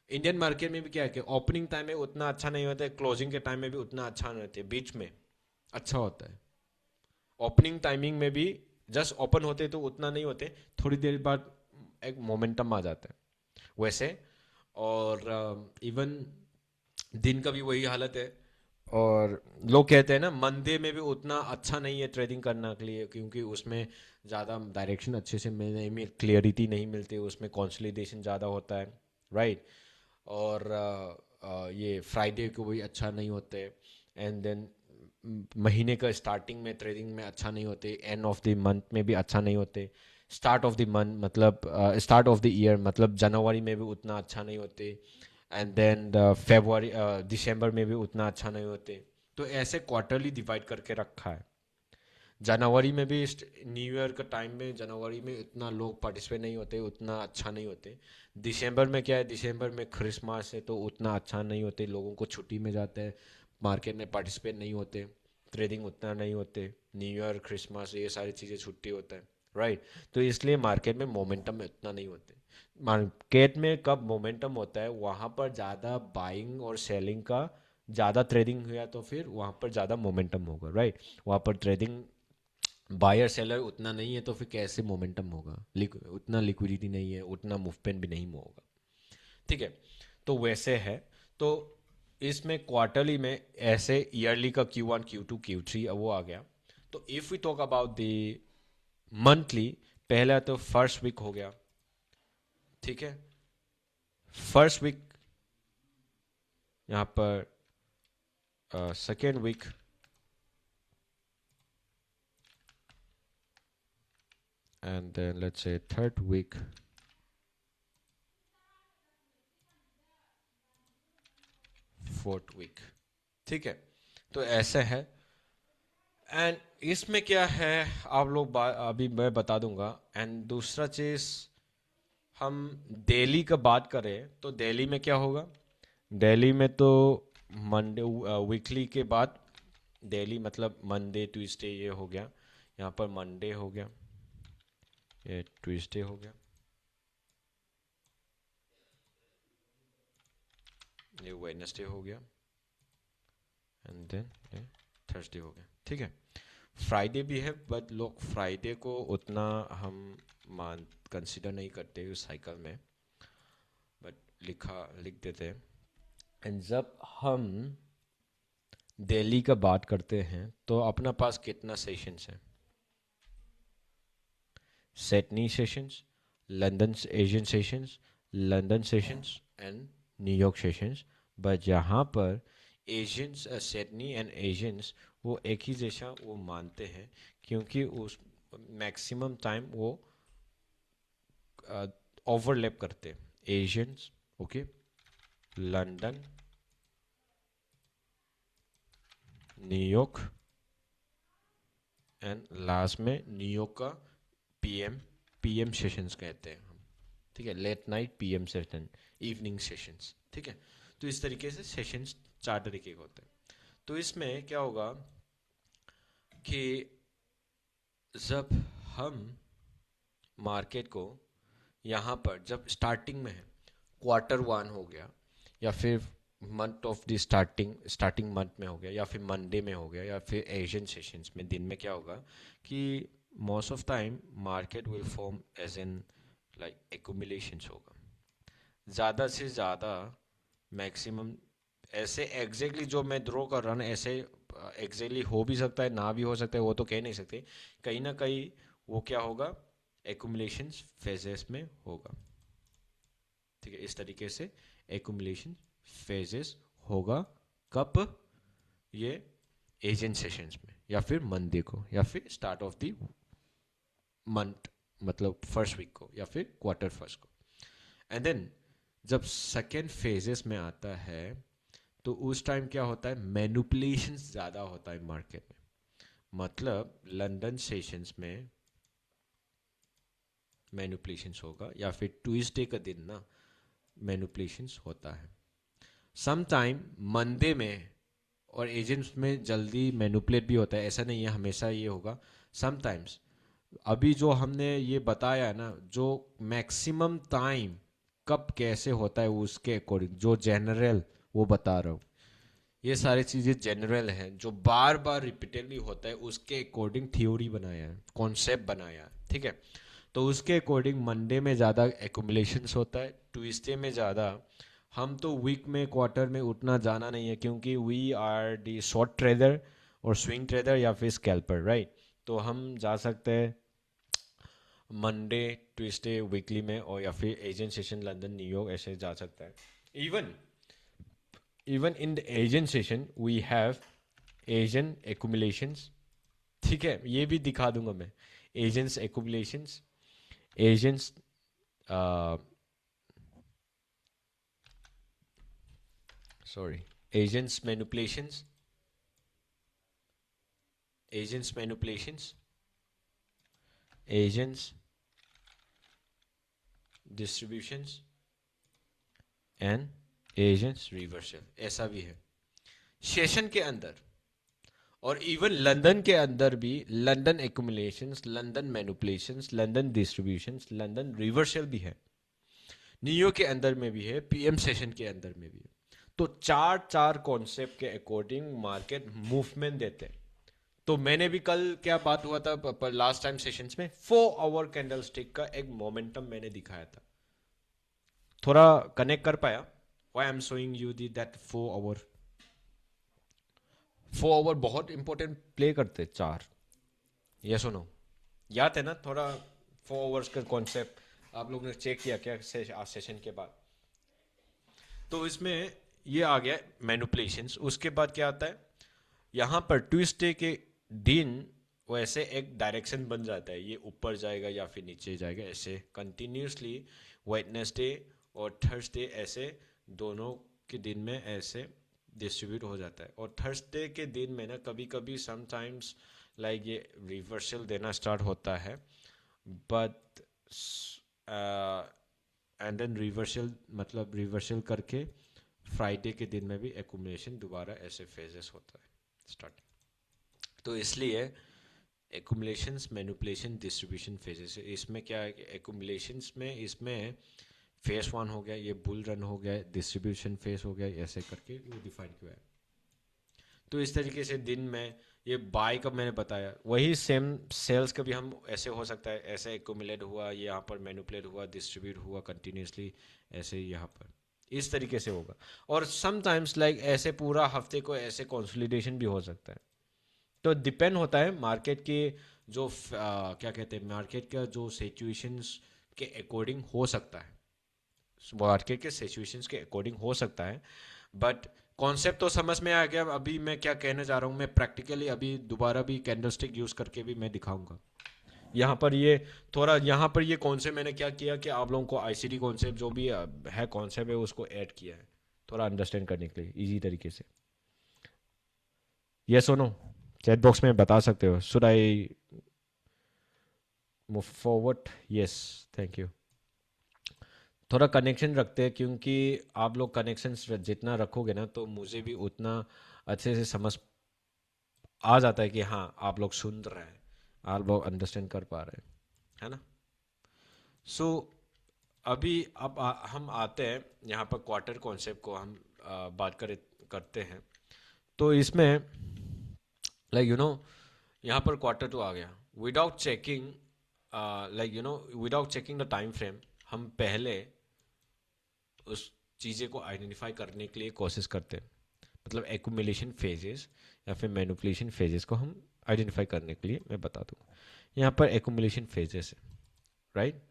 इंडियन मार्केट में भी क्या है कि ओपनिंग टाइम में उतना अच्छा नहीं होता है, क्लोजिंग के टाइम में भी उतना अच्छा नहीं होता है, बीच में अच्छा होता है। ओपनिंग टाइमिंग में भी जस्ट ओपन होते तो उतना नहीं होते, थोड़ी देर बाद एक मोमेंटम आ जाता है वैसे। और इवन दिन का भी वही हालत है। और लोग कहते हैं ना मंडे में भी उतना अच्छा नहीं है ट्रेडिंग करने के लिए, क्योंकि उसमें ज़्यादा डायरेक्शन अच्छे से नहीं मिल, क्लियरिटी नहीं मिलती, उसमें कंसोलिडेशन ज़्यादा होता है, राइट। और ये फ्राइडे को भी अच्छा नहीं होते। एंड देन महीने का स्टार्टिंग में ट्रेडिंग में अच्छा नहीं होते, एंड ऑफ द मंथ में भी अच्छा नहीं होते। स्टार्ट ऑफ द मंथ मतलब स्टार्ट ऑफ द ईयर मतलब जनवरी में भी उतना अच्छा नहीं होते। एंड देन फेब्रुआरी दिसंबर में भी उतना अच्छा नहीं होते। तो ऐसे क्वार्टरली डिवाइड करके रखा है। जनवरी में भी न्यू ईयर का टाइम में जनवरी में इतना लोग पार्टिसिपेट नहीं होते, उतना अच्छा नहीं होते। दिसंबर में क्या है, दिसंबर में क्रिसमस है तो उतना अच्छा नहीं होते, लोगों को छुट्टी में जाते हैं, मार्केट में पार्टिसिपेट नहीं होते, ट्रेडिंग उतना नहीं होते। न्यू ईयर क्रिसमस ये सारी चीज़ें छुट्टी होता है, राइट। तो इसलिए मार्केट में मोमेंटम इतना नहीं होते। मार्केट में कब मोमेंटम होता है, वहाँ पर ज़्यादा बाइंग और सेलिंग का ज़्यादा ट्रेडिंग हुआ तो फिर वहाँ पर ज़्यादा मोमेंटम होगा, राइट। वहाँ पर ट्रेडिंग बायर सेलर उतना नहीं है तो फिर कैसे मोमेंटम होगा, उतना लिक्विडिटी नहीं है, उतना मूवमेंट भी नहीं होगा, ठीक है। तो वैसे है। तो इसमें क्वार्टरली में ऐसे ईयरली का Q1 Q2 Q3 अब वो आ गया। तो if we talk about the monthly, पहला तो फर्स्ट वीक हो गया, ठीक है। फर्स्ट वीक यहाँ पर second week, and then let's say third week, fourth week, ठीक है। तो ऐसे है। एंड इसमें क्या है, आप लोग अभी मैं बता दूंगा। एंड दूसरा चीज, हम दिल्ली का बात करें तो दिल्ली में क्या होगा, दिल्ली में तो मंडे वीकली के बाद, दिल्ली मतलब मंडे ट्यूसडे ये हो गया, यहाँ पर मंडे हो गया, ये ट्यूसडे हो गया, ये वेडनेसडे हो गया, एंड देन ये थर्सडे हो गया, ठीक है। फ्राइडे भी है बट लोग फ्राइडे को उतना हम मान कंसिडर नहीं करते उस साइकिल में, बट लिख देते हैं। एंड जब हम दिल्ली का बात करते हैं तो अपना पास कितना सेशंस है, Sydney sessions, London Asian sessions, London sessions and New York sessions. But यहाँ पर एशियंस, सिडनी एंड एशियंस वो एक ही जैसा वो मानते हैं, क्योंकि उस मैक्सिमम टाइम वो ओवरलैप करते हैं। Asians, okay, London, New York, and last में न्यूयॉर्क का पीएम सेशंस कहते हैं हम, ठीक है, late night PM session, evening sessions, ठीक है। तो इस तरीके से सेशंस चार तरीके के होते हैं। तो इसमें क्या होगा कि जब हम मार्केट को यहाँ पर जब स्टार्टिंग में है, Q1 हो गया, या फिर month of the starting month में हो गया, या फिर मंडे में हो गया, या फिर एशियन सेशंस में दिन में क्या होगा कि most of time market will form as in like accumulations होगा, ज़्यादा से ज़्यादा मैक्सिमम। ऐसे एग्जैक्टली जो मैं ड्रॉ कर रहा हूँ ऐसे एग्जैक्टली हो भी सकता है, ना भी हो सकता है, वो तो कह नहीं सकते। कहीं ना कहीं वो क्या होगा, एक्यूमुलेशन फेजेस में होगा, ठीक है। इस तरीके से एक्यूमुलेशन फेजेस होगा, कब, ये एजेंट सेशंस में, या फिर मंडे को, या फिर स्टार्ट ऑफ द मंथ मतलब फर्स्ट वीक को, या फिर Q1 को। एंड देन जब सेकेंड फेजेस में आता है तो उस टाइम क्या होता है, मैनिपुलेशन ज़्यादा होता है मार्केट में। मतलब लंदन सेशंस में मैनिपुलेशन होगा, या फिर ट्यूसडे का दिन ना मैनिपुलेशंस होता है। सम टाइम मंदे में और एजेंट्स में जल्दी मैनिपुलेट भी होता है, ऐसा नहीं है हमेशा ये होगा। समटाइम्स अभी जो हमने ये बताया है ना, जो मैक्सिमम टाइम कब कैसे होता है उसके अकॉर्डिंग जो जनरल वो बता रहा हूँ, ये सारी चीज़ें जनरल हैं। जो बार बार रिपीटेडली होता है उसके अकॉर्डिंग थ्योरी बनाया है, कॉन्सेप्ट बनाया है, ठीक है। तो उसके अकॉर्डिंग मंडे में ज़्यादा एक्यूमुलेशंस होता है, ट्यूसडे में ज़्यादा। हम तो वीक में क्वार्टर में उतना जाना नहीं है क्योंकि we are the short trader और स्विंग ट्रेडर या फिर स्कैल्पर, राइट। तो हम जा सकते हैं मंडे ट्यूसडे वीकली में, और या फिर एशियन सेशन लंदन न्यूयॉर्क ऐसे जा सकता है। Even even in the Asian session we have Asian accumulations, ठीक है, ये भी दिखा दूंगा मैं। Asians accumulations, Asians sorry, agents manipulations, agents manipulations, agents distributions and agents reversal, ऐसा भी है सेशन के अंदर। और इवन लंदन के अंदर भी London एक्यूमुलेशंस, London manipulations, London distributions, London reversal भी है। न्यूयॉर्क के अंदर में भी है, पीएम सेशन के अंदर में भी है। तो चार चार कॉन्सेप्ट के अकॉर्डिंग मार्केट मूवमेंट देते हैं। तो मैंने भी कल क्या बात हुआ था लास्ट टाइम सेशंस में, 4 आवर कैंडल स्टिक का एक मोमेंटम मैंने दिखाया था। थोड़ा कनेक्ट कर पाया? Why I am showing you the that 4 hour, 4 hour बहुत इंपॉर्टेंट प्ले करते चार, ये सुनो, याद है ना थोड़ा 4 आवर्स का कॉन्सेप्ट? आप लोगों ने चेक किया क्या सेशन के बाद? तो इसमें ये आ गया मैनिपुलेशंस। उसके बाद क्या आता है यहाँ पर, ट्यूसडे के दिन वैसे एक डायरेक्शन बन जाता है, ये ऊपर जाएगा या फिर नीचे जाएगा, ऐसे कंटिन्यूसली। वेडनेसडे और थर्सडे ऐसे दोनों के दिन में ऐसे डिस्ट्रीब्यूट हो जाता है। और थर्सडे के दिन में ना कभी कभी समटाइम्स लाइक ये रिवर्सल देना स्टार्ट होता है, बट एंड देन रिवर्सल, मतलब रिवर्सल करके फ्राइडे के दिन में भी एक्यूमुलेशन दोबारा ऐसे फेजेस होता है स्टार्टिंग। तो इसलिए एक्यूमुलेशंस, मैनिपुलेशन, डिस्ट्रीब्यूशन फेजेस है। इसमें क्या है कि एक्यूमुलेशंस में इसमें फेस 1 हो गया, ये बुल रन हो गया, डिस्ट्रीब्यूशन फेस हो गया, ऐसे करके वो डिफाइन किया है। तो इस तरीके से दिन में ये बाय का मैंने बताया, वही सेम सेल्स का भी हम ऐसे हो सकता है, ऐसे एक्यूमुलेट हुआ, ये यहाँ पर मैनिपुलेट हुआ, डिस्ट्रीब्यूट हुआ कंटिन्यूसली, ऐसे यहाँ पर इस तरीके से होगा। और समटाइम्स लाइक ऐसे पूरा हफ्ते को ऐसे कंसोलिडेशन भी हो सकता है। तो डिपेंड होता है मार्केट के जो क्या कहते हैं, मार्केट का जो सिचुएशंस के अकॉर्डिंग हो सकता है, मार्केट के सिचुएशंस के अकॉर्डिंग हो सकता है। बट कॉन्सेप्ट तो समझ में आ गया। अभी मैं क्या कहने जा रहा हूँ, मैं प्रैक्टिकली अभी दोबारा भी कैंडलस्टिक यूज करके भी मैं दिखाऊंगा। यहाँ पर ये थोड़ा, यहाँ पर ये कॉन्सेप्ट मैंने क्या किया कि आप लोगों को आईसीडी कॉन्सेप्ट जो भी है कॉन्सेप्ट है उसको ऐड किया है थोड़ा अंडरस्टैंड करने के लिए इजी तरीके से। ये सुनो, चैट बॉक्स में बता सकते हो, should I move forward? Yes, thank you. थोड़ा कनेक्शन रखते हैं क्योंकि आप लोग कनेक्शन जितना रखोगे ना तो मुझे भी उतना अच्छे से समझ आ जाता है कि हाँ आप लोग सुन रहे हैं, आप लोग अंडरस्टैंड कर पा रहे हैं, है ना। सो अभी अब हम आते हैं यहाँ पर क्वार्टर कॉन्सेप्ट को हम बात करते हैं। तो इसमें लाइक यू नो यहाँ पर क्वार्टर टू आ गया, without checking, like you no without checking the time frame, हम पहले उस चीज़ें को आइडेंटिफाई करने के लिए कोशिश करते हैं। मतलब एक्यूमुलेशन फेजेस या फिर मैनिपुलेशन फेजेस को हम आइडेंटिफाई करने के लिए मैं बता दूँ। यहाँ पर एक्यूमुलेशन फेजेस है, राइट।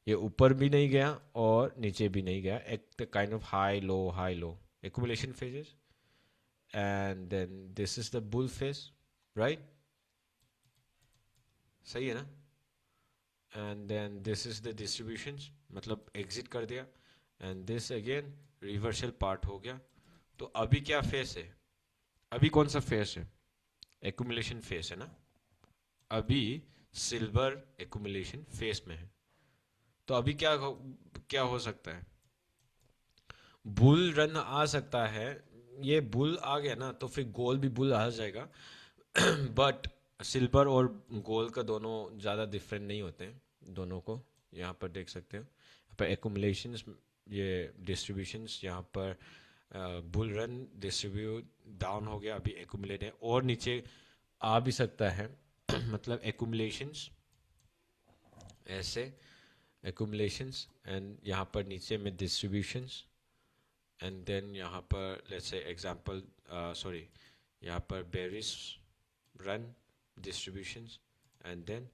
ये ऊपर भी नहीं गया और नीचे भी नहीं गया, एक kind of high low accumulation phases. And then this is the bull phase, right, सही है ना। And then this is the distribution, मतलब एग्जिट कर दिया। And this again reversal part हो गया। तो अभी क्या फेस है, अभी कौन सा फेस है? एक्यूमुलेशन फेस है ना। अभी सिल्वर एक्यूमुलेशन फेस में है। तो अभी क्या हो सकता है? बुल रन आ सकता है, ये बुल आ गया ना तो फिर गोल भी बुल आ जाएगा। बट सिल्वर और गोल्ड का दोनों ज़्यादा डिफरेंट नहीं होते हैं दोनों को। यहाँ पर देख सकते हो, यहाँ पर एक्यूमुलेशंस, ये डिस्ट्रीब्यूशंस, यहाँ पर बुल रन डिस्ट्रीब्यूट डाउन हो गया, अभी एक्यूमुलेट है और नीचे आ भी सकता है। मतलब एक्यूमुलेशंस ऐसे, एक्यूमुलेशंस एंड यहाँ पर नीचे में डिस्ट्रीब्यूशंस, एंड देन यहाँ पर लेट्स से एग्जांपल, सॉरी, यहाँ पर bearish run distributions and then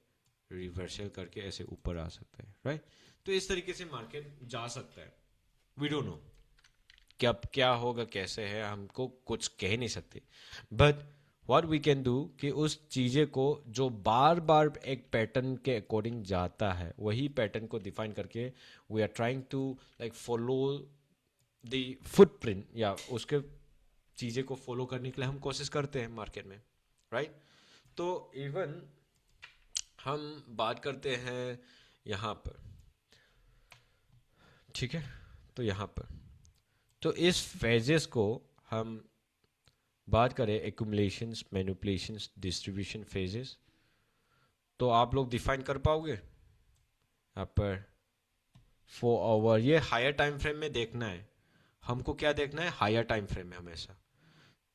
reversal करके ऐसे ऊपर आ सकता है, राइट। तो इस तरीके से मार्केट जा सकता है। वी डोंट नो क्या क्या होगा, कैसे है, हमको कुछ कह नहीं सकते। But what we can do कि उस चीज़ें को जो बार बार एक पैटर्न के अकॉर्डिंग जाता है, वही पैटर्न को डिफाइन करके we are trying to like follow the footprint, या उसके चीज़ें को फॉलो करने के लिए हम कोशिश करते हैं मार्केट में, राइट। तो इवन हम बात करते हैं यहाँ पर, ठीक है, तो यहाँ पर तो इस फेजेस को हम बात करें, एक्यूमुलेशंस, मैनिपुलेशंस, डिस्ट्रीब्यूशन फेजेस, तो आप लोग डिफाइन कर पाओगे यहाँ पर 4 आवर, ये हायर टाइम फ्रेम में देखना है हमको। क्या देखना है? हायर टाइम फ्रेम में हमेशा।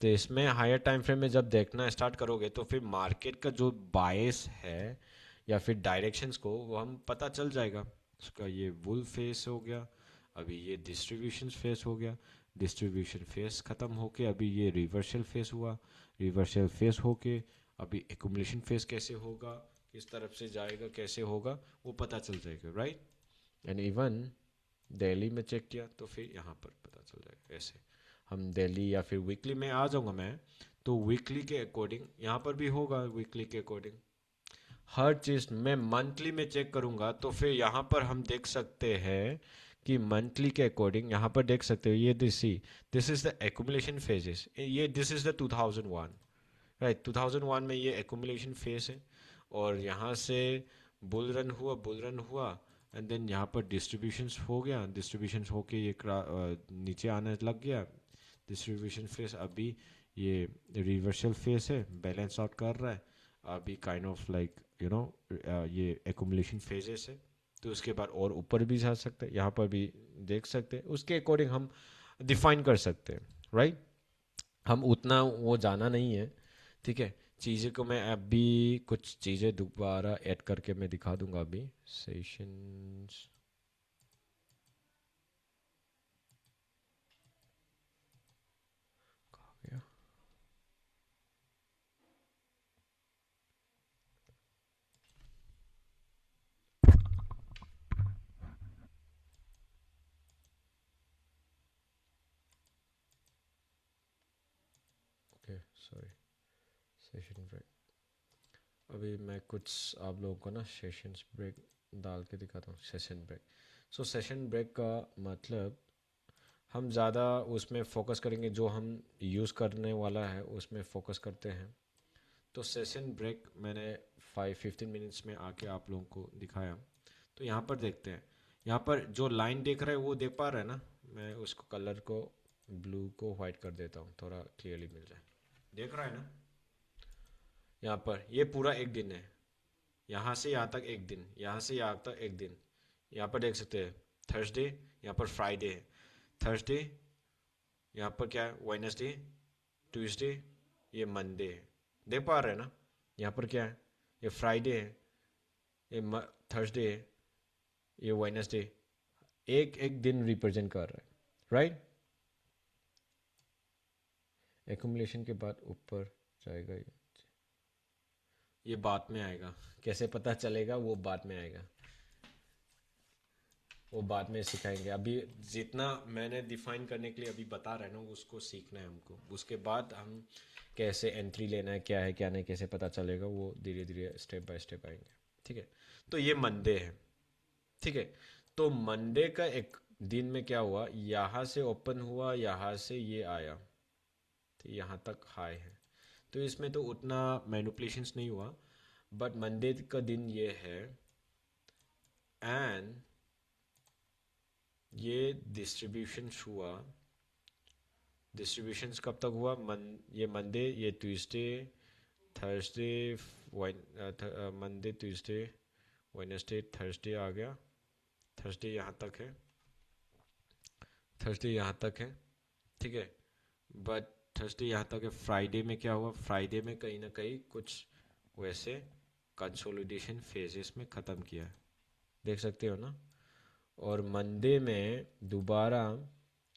तो इसमें हायर टाइम फ्रेम में जब देखना स्टार्ट करोगे तो फिर मार्केट का जो बायस है या फिर डायरेक्शंस को वो हम पता चल जाएगा। उसका ये वुल फेस हो गया, अभी ये डिस्ट्रीब्यूशन फेस हो गया, डिस्ट्रीब्यूशन फेस ख़त्म होके अभी ये रिवर्सल फेस हुआ, रिवर्सल फेस होके अभी एक्यूमुलेशन फेस कैसे होगा, किस तरफ से जाएगा, कैसे होगा, वो पता चल जाएगा, राइट। एंड इवन दिल्ली में चेक किया तो फिर यहाँ पर पता चल जाएगा। ऐसे हम दिल्ली या फिर वीकली में आ जाऊँगा मैं, तो वीकली के अकॉर्डिंग यहाँ पर भी होगा, वीकली के अकॉर्डिंग हर चीज़। मैं मंथली में चेक करूँगा तो फिर यहाँ पर हम देख सकते हैं कि मंथली के अकॉर्डिंग यहाँ पर देख सकते हो, ये this is the accumulation phases, ये दिस इज द 2001, राइट। 2001 में ये एक्यूमुलेशन फेज है, और यहाँ से बुल रन हुआ, बुल रन हुआ, एंड देन यहाँ पर डिस्ट्रीब्यूशंस हो गया, डिस्ट्रीब्यूशंस होके ये नीचे आने लग गया डिस्ट्रीब्यूशन फेस। अभी ये रिवर्सल फेस है, बैलेंस आउट कर रहा है अभी, kind of like you no ये एक्यूमुलेशन फेजेस है। तो उसके बाद और ऊपर भी जा सकते हैं, यहाँ पर भी देख सकते हैं, उसके अकॉर्डिंग हम डिफाइन कर सकते हैं, राइट। हम उतना वो जाना नहीं है, ठीक है। चीज़ें को मैं अभी कुछ चीज़ें दोबारा ऐड करके मैं दिखा दूंगा अभी sessions. Okay, sorry, session break. अभी मैं कुछ आप लोगों को ना सेशंस ब्रेक डाल के दिखाता हूँ, session break. So session break का मतलब हम ज़्यादा उसमें फोकस करेंगे, जो हम यूज़ करने वाला है उसमें फोकस करते हैं। तो सेशन ब्रेक मैंने 5-15 मिनट्स में आके आप लोगों को दिखाया। तो यहाँ पर देखते हैं, यहाँ पर जो लाइन देख रहे हैं वो देख पा रहे हैं ना? मैं उसको कलर को ब्लू को वाइट कर देता हूँ, थोड़ा क्लियरली मिल जाए। देख रहा है ना? यहाँ पर ये पूरा एक दिन है, यहाँ से यहाँ तक एक दिन, यहाँ से यहाँ तक एक दिन। यहाँ पर देख सकते हैं थर्सडे, यहाँ पर फ्राइडे है, थर्सडे, यहाँ पर क्या है वेडनेसडे, ट्यूसडे, ये मंडे है। देख पा रहे हैं ना? यहाँ पर क्या है, ये फ्राइडे है, ये थर्सडे है, ये वेडनेसडे। एक एक दिन रिप्रेजेंट कर रहा है, राइट। एक्यूमुलेशन के बाद ऊपर जाएगा ये बाद में आएगा। कैसे पता चलेगा वो बाद में आएगा, वो बाद में सिखाएंगे। अभी जितना मैंने डिफाइन करने के लिए अभी बता रहे हैं ना, उसको सीखना है हमको। उसके बाद हम कैसे एंट्री लेना है, क्या है क्या नहीं, कैसे पता चलेगा, वो धीरे धीरे स्टेप बाय स्टेप आएंगे, ठीक है। तो ये मंडे है, ठीक है। तो मंडे का एक दिन में क्या हुआ, यहाँ से ओपन हुआ, यहाँ से ये आया, तो यहाँ तक हाई है। तो इसमें तो उतना मैनिपुलेशंस नहीं हुआ, बट मंडे का दिन ये है। एंड ये डिस्ट्रीब्यूशन हुआ, डिस्ट्रीब्यूशंस कब तक हुआ, ये मंडे, ये Tuesday, Thursday, Monday, Tuesday, Wednesday, Thursday आ गया, थर्सडे यहाँ तक है, थर्सडे यहाँ तक है, ठीक है। बट थर्सडे यहाँ तक है, फ्राइडे में क्या हुआ, फ्राइडे में कहीं ना कहीं कुछ वैसे कंसोलिडेशन फेजेस में ख़त्म किया है, देख सकते हो ना। और मंडे में दोबारा,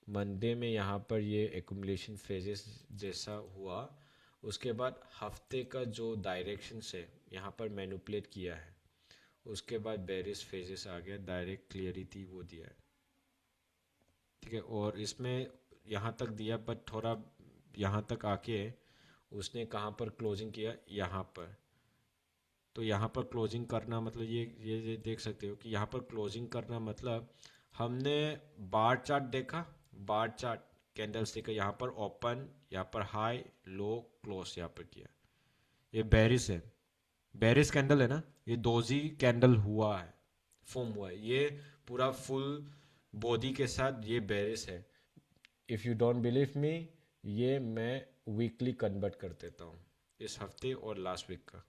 मंडे में यहाँ पर ये एकुमुलेशन फेजेस जैसा हुआ, उसके बाद हफ्ते का जो डायरेक्शन है यहाँ पर मैनिपुलेट किया है, उसके बाद बेरिस फेजेस आ गया, डायरेक्ट क्लियरिटी वो दिया है, ठीक है। और इसमें यहाँ तक दिया, बट थोड़ा यहाँ तक आके उसने कहाँ पर क्लोजिंग किया, यहाँ पर। तो यहाँ पर क्लोजिंग करना मतलब ये देख सकते हो कि यहाँ पर क्लोजिंग करना मतलब हमने बार चार्ट देखा, बार चार्ट कैंडल स्टिक का यहाँ पर ओपन, यहाँ पर हाई लो क्लोज यहाँ पर किया, ये बेरिस है, बेरिस कैंडल है ना, ये दोजी कैंडल हुआ है, फॉर्म हुआ है, ये पूरा फुल बॉडी के साथ ये बेरिस है। If you don't believe me, ये मैं वीकली कन्वर्ट कर देता हूँ, इस हफ्ते और लास्ट वीक का।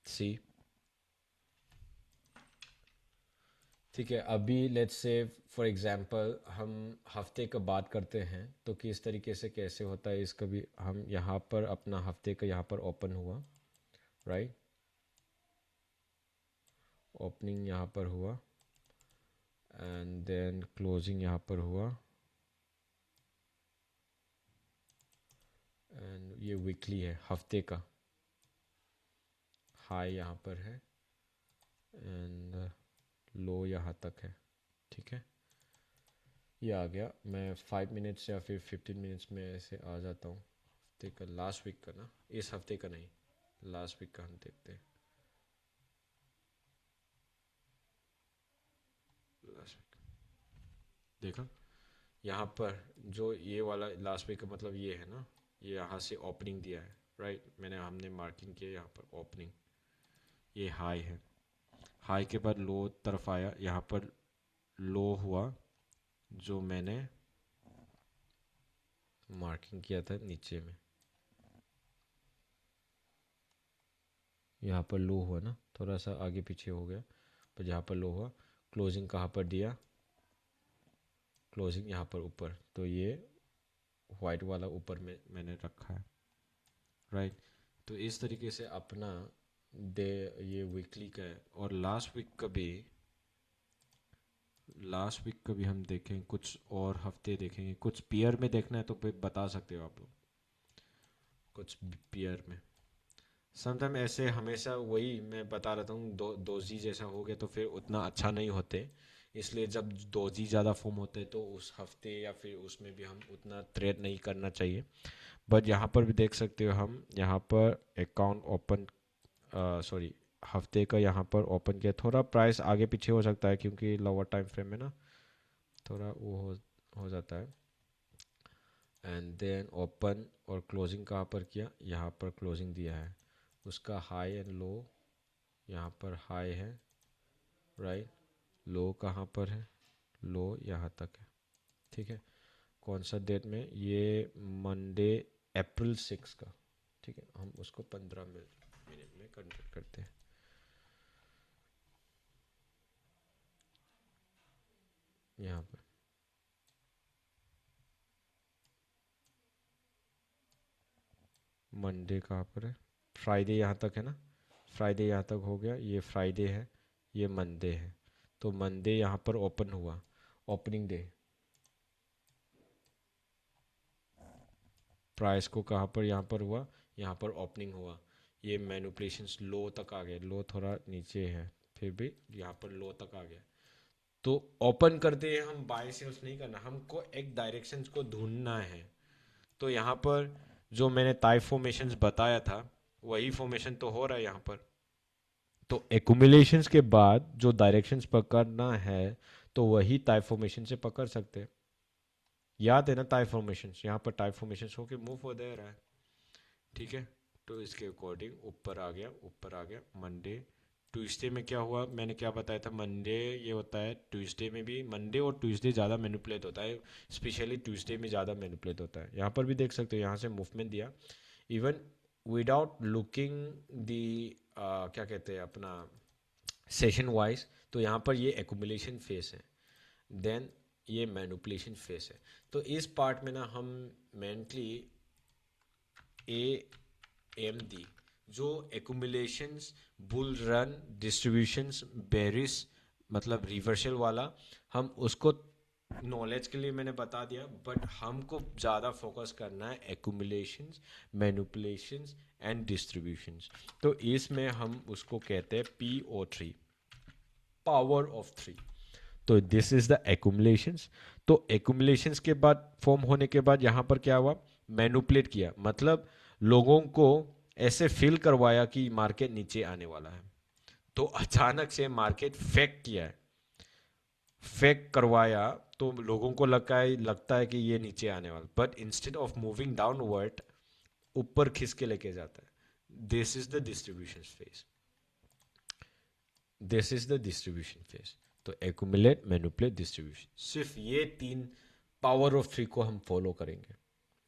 सी, ठीक है। अभी लेट्स से फॉर एग्जांपल हम हफ्ते का बात करते हैं, तो किस तरीके से कैसे होता है इसका भी, हम यहाँ पर अपना हफ्ते का यहाँ पर ओपन हुआ, राइट, ओपनिंग यहाँ पर हुआ एंड देन क्लोजिंग यहाँ पर हुआ, एंड ये वीकली है, हफ्ते का हाई यहाँ पर है एंड लो यहाँ तक है, ठीक है। ये आ गया, मैं 5 मिनट्स या फिर 15 मिनट्स में ऐसे आ जाता हूँ। हफ्ते का लास्ट वीक का ना, इस हफ्ते का नहीं, लास्ट वीक का हम देखते हैं, लास्ट वीक देखा, यहाँ पर जो ये वाला लास्ट वीक का मतलब ये है ना, ये यहाँ से ओपनिंग दिया है, राइट, मैंने हमने मार्किंग किया यहाँ पर ओपनिंग, ये हाई है, हाई के बाद लो तरफ आया, यहाँ पर लो हुआ जो मैंने मार्किंग किया था नीचे में, यहाँ पर लो हुआ ना, थोड़ा सा आगे पीछे हो गया, पर जहाँ पर लो हुआ, क्लोजिंग कहाँ पर दिया, क्लोजिंग यहाँ पर ऊपर, तो ये वाइट वाला ऊपर में मैंने रखा है, राइट। तो इस तरीके से अपना डे ये वीकली का है। और लास्ट वीक का भी हम देखें, कुछ और हफ्ते देखेंगे, कुछ पेयर में देखना है तो फिर बता सकते हो आप लोग, कुछ पेयर में समटाइम ऐसे हमेशा वही मैं बता रहा हूँ, दोजी जैसा हो गया तो फिर उतना अच्छा नहीं होते, इसलिए जब दोजी ज़्यादा फॉर्म होते हैं तो उस हफ्ते या फिर उसमें भी हम उतना ट्रेड नहीं करना चाहिए। बट यहाँ पर भी देख सकते हो, हम यहाँ पर अकाउंट ओपन, सॉरी, हफ्ते का यहाँ पर ओपन किया, थोड़ा प्राइस आगे पीछे हो सकता है क्योंकि लोअर टाइम फ्रेम में ना थोड़ा वो हो जाता है। एंड देन ओपन और क्लोजिंग कहाँ पर किया, यहाँ पर क्लोजिंग दिया है, उसका हाई एंड लो, यहाँ पर हाई है, राइट, लो कहाँ पर है, लो यहाँ तक है, ठीक है। कौन सा डेट में, ये मंडे अप्रैल 6 का, ठीक है, हम उसको 15 मिनट में कन्वर्ट करते हैं। यहाँ पर मंडे कहाँ पर है, फ्राइडे यहाँ तक है ना, फ्राइडे यहाँ तक हो गया, ये फ्राइडे है, ये मंडे है, तो मंडे यहाँ पर ओपन हुआ, ओपनिंग डे, प्राइस को कहाँ पर यहाँ पर हुआ, यहाँ पर ओपनिंग हुआ, ये मैनिपुलेशंस लो तक आ गए, लो थोड़ा नीचे है फिर भी यहाँ पर लो तक आ गया, तो ओपन करते हैं हम, बाय सेल्स नहीं करना, हमको एक डायरेक्शन को ढूंढना है। तो यहाँ पर जो मैंने टाइप फॉर्मेशंस बताया था वही फॉर्मेशन तो हो रहा है यहाँ पर, तो एक्यूमुलेशंस के बाद जो डायरेक्शंस पकड़ना है तो वही टाइप फॉर्मेशन से पकड़ सकते हैं, याद है ना टाइप फॉर्मेशंस, यहाँ पर टाइप फॉर्मेशंस होके मूव हो दे रहा है, ठीक है। तो इसके अकॉर्डिंग ऊपर आ गया, ऊपर आ गया। मंडे ट्यूसडे में क्या हुआ, मैंने क्या बताया था, मंडे ये होता है, ट्यूसडे में भी मंडे और ट्यूसडे ज़्यादा मैनिपुलेट होता है, स्पेशली ट्यूसडे में ज़्यादा मैनिपुलेट होता है। यहाँ पर भी देख सकते हो, यहाँ से मूवमेंट दिया इवन विदाउट लुकिंग दी, क्या कहते हैं अपना, सेशन वाइज। तो यहाँ पर ये एकुमुलेशन फेस है, देन ये मैनिपुलेशन फेस है। तो इस पार्ट में ना हम मेनली ए एम डी, जो एकुमुलेशंस, बुल रन, डिस्ट्रीब्यूशंस, बेरिस, मतलब रिवर्सल वाला, हम उसको नॉलेज के लिए मैंने बता दिया, बट हमको ज़्यादा फोकस करना है एकुमुलेशंस, मैनिपुलेशंस एंड डिस्ट्रीब्यूशंस। तो इसमें हम उसको कहते हैं PO3, पावर ऑफ थ्री। तो दिस इज द एक्यूमुलेशंस। तो एक्यूमुलेशंस के बाद, फॉर्म होने के बाद यहाँ पर क्या हुआ, मैनुपुलेट किया, मतलब लोगों को ऐसे फील करवाया कि मार्केट नीचे आने वाला है। तो अचानक से मार्केट फेक किया है, फेक करवाया, तो लोगों को लगता है कि ये नीचे आने वाला, but instead of moving downward, ऊपर खिंच के लेके जाता है। This is the distribution phase, this is the distribution phase. तो एक्यूमुलेट, मैनिपुलेट, डिस्ट्रीब्यूशन, सिर्फ ये तीन पावर ऑफ थ्री को हम फॉलो करेंगे।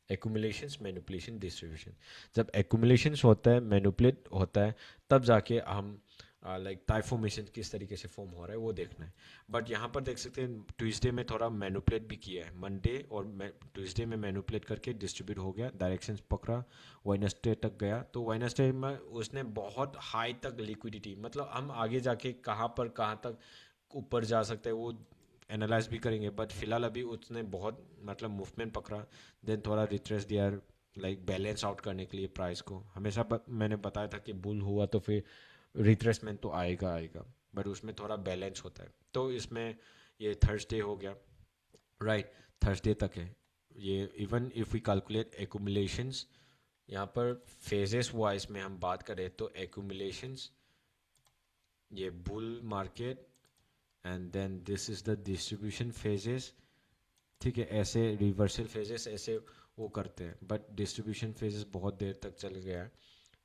एक्यूमुलेशंस, मैनिपुलेशन, डिस्ट्रीब्यूशन। जब एक्यूमुलेशंस होता है, मैनिपुलेट होता है, तब जाके हम लाइक टाइप फॉर्मेशन किस तरीके से फॉर्म हो रहा है वो देखना है। बट यहाँ पर देख सकते हैं ट्यूसडे में थोड़ा मैनिपुलेट भी किया है, मंडे और ट्यूसडे में मैनिपुलेट करके डिस्ट्रीब्यूट हो गया, डायरेक्शंस पकड़ा, वेडनेसडे तक गया। तो वेडनेसडे में उसने बहुत हाई तक लिक्विडिटी, मतलब हम आगे जाके कहाँ तक ऊपर जा सकते हैं वो एनालाइज भी करेंगे, बट फिलहाल अभी उसने बहुत मतलब मूवमेंट पकड़ा, देन थोड़ा रिट्रेस दिया, लाइक बैलेंस आउट करने के लिए प्राइस को। हमेशा मैंने बताया था कि बुल हुआ तो फिर रिट्रेसमेंट तो आएगा आएगा, बट उसमें थोड़ा बैलेंस होता है। तो इसमें ये थर्सडे हो गया, राइट, थर्सडे तक है ये। Even if we calculate accumulations, यहाँ पर फेजेस वाइज में हम बात करें तो एक्यूमुलेशंस, ये bull market, and then this is the distribution phases. ठीक है, ऐसे रिवर्सल फेजेस ऐसे वो करते हैं, बट डिस्ट्रीब्यूशन फेजेस बहुत देर तक चल गया है।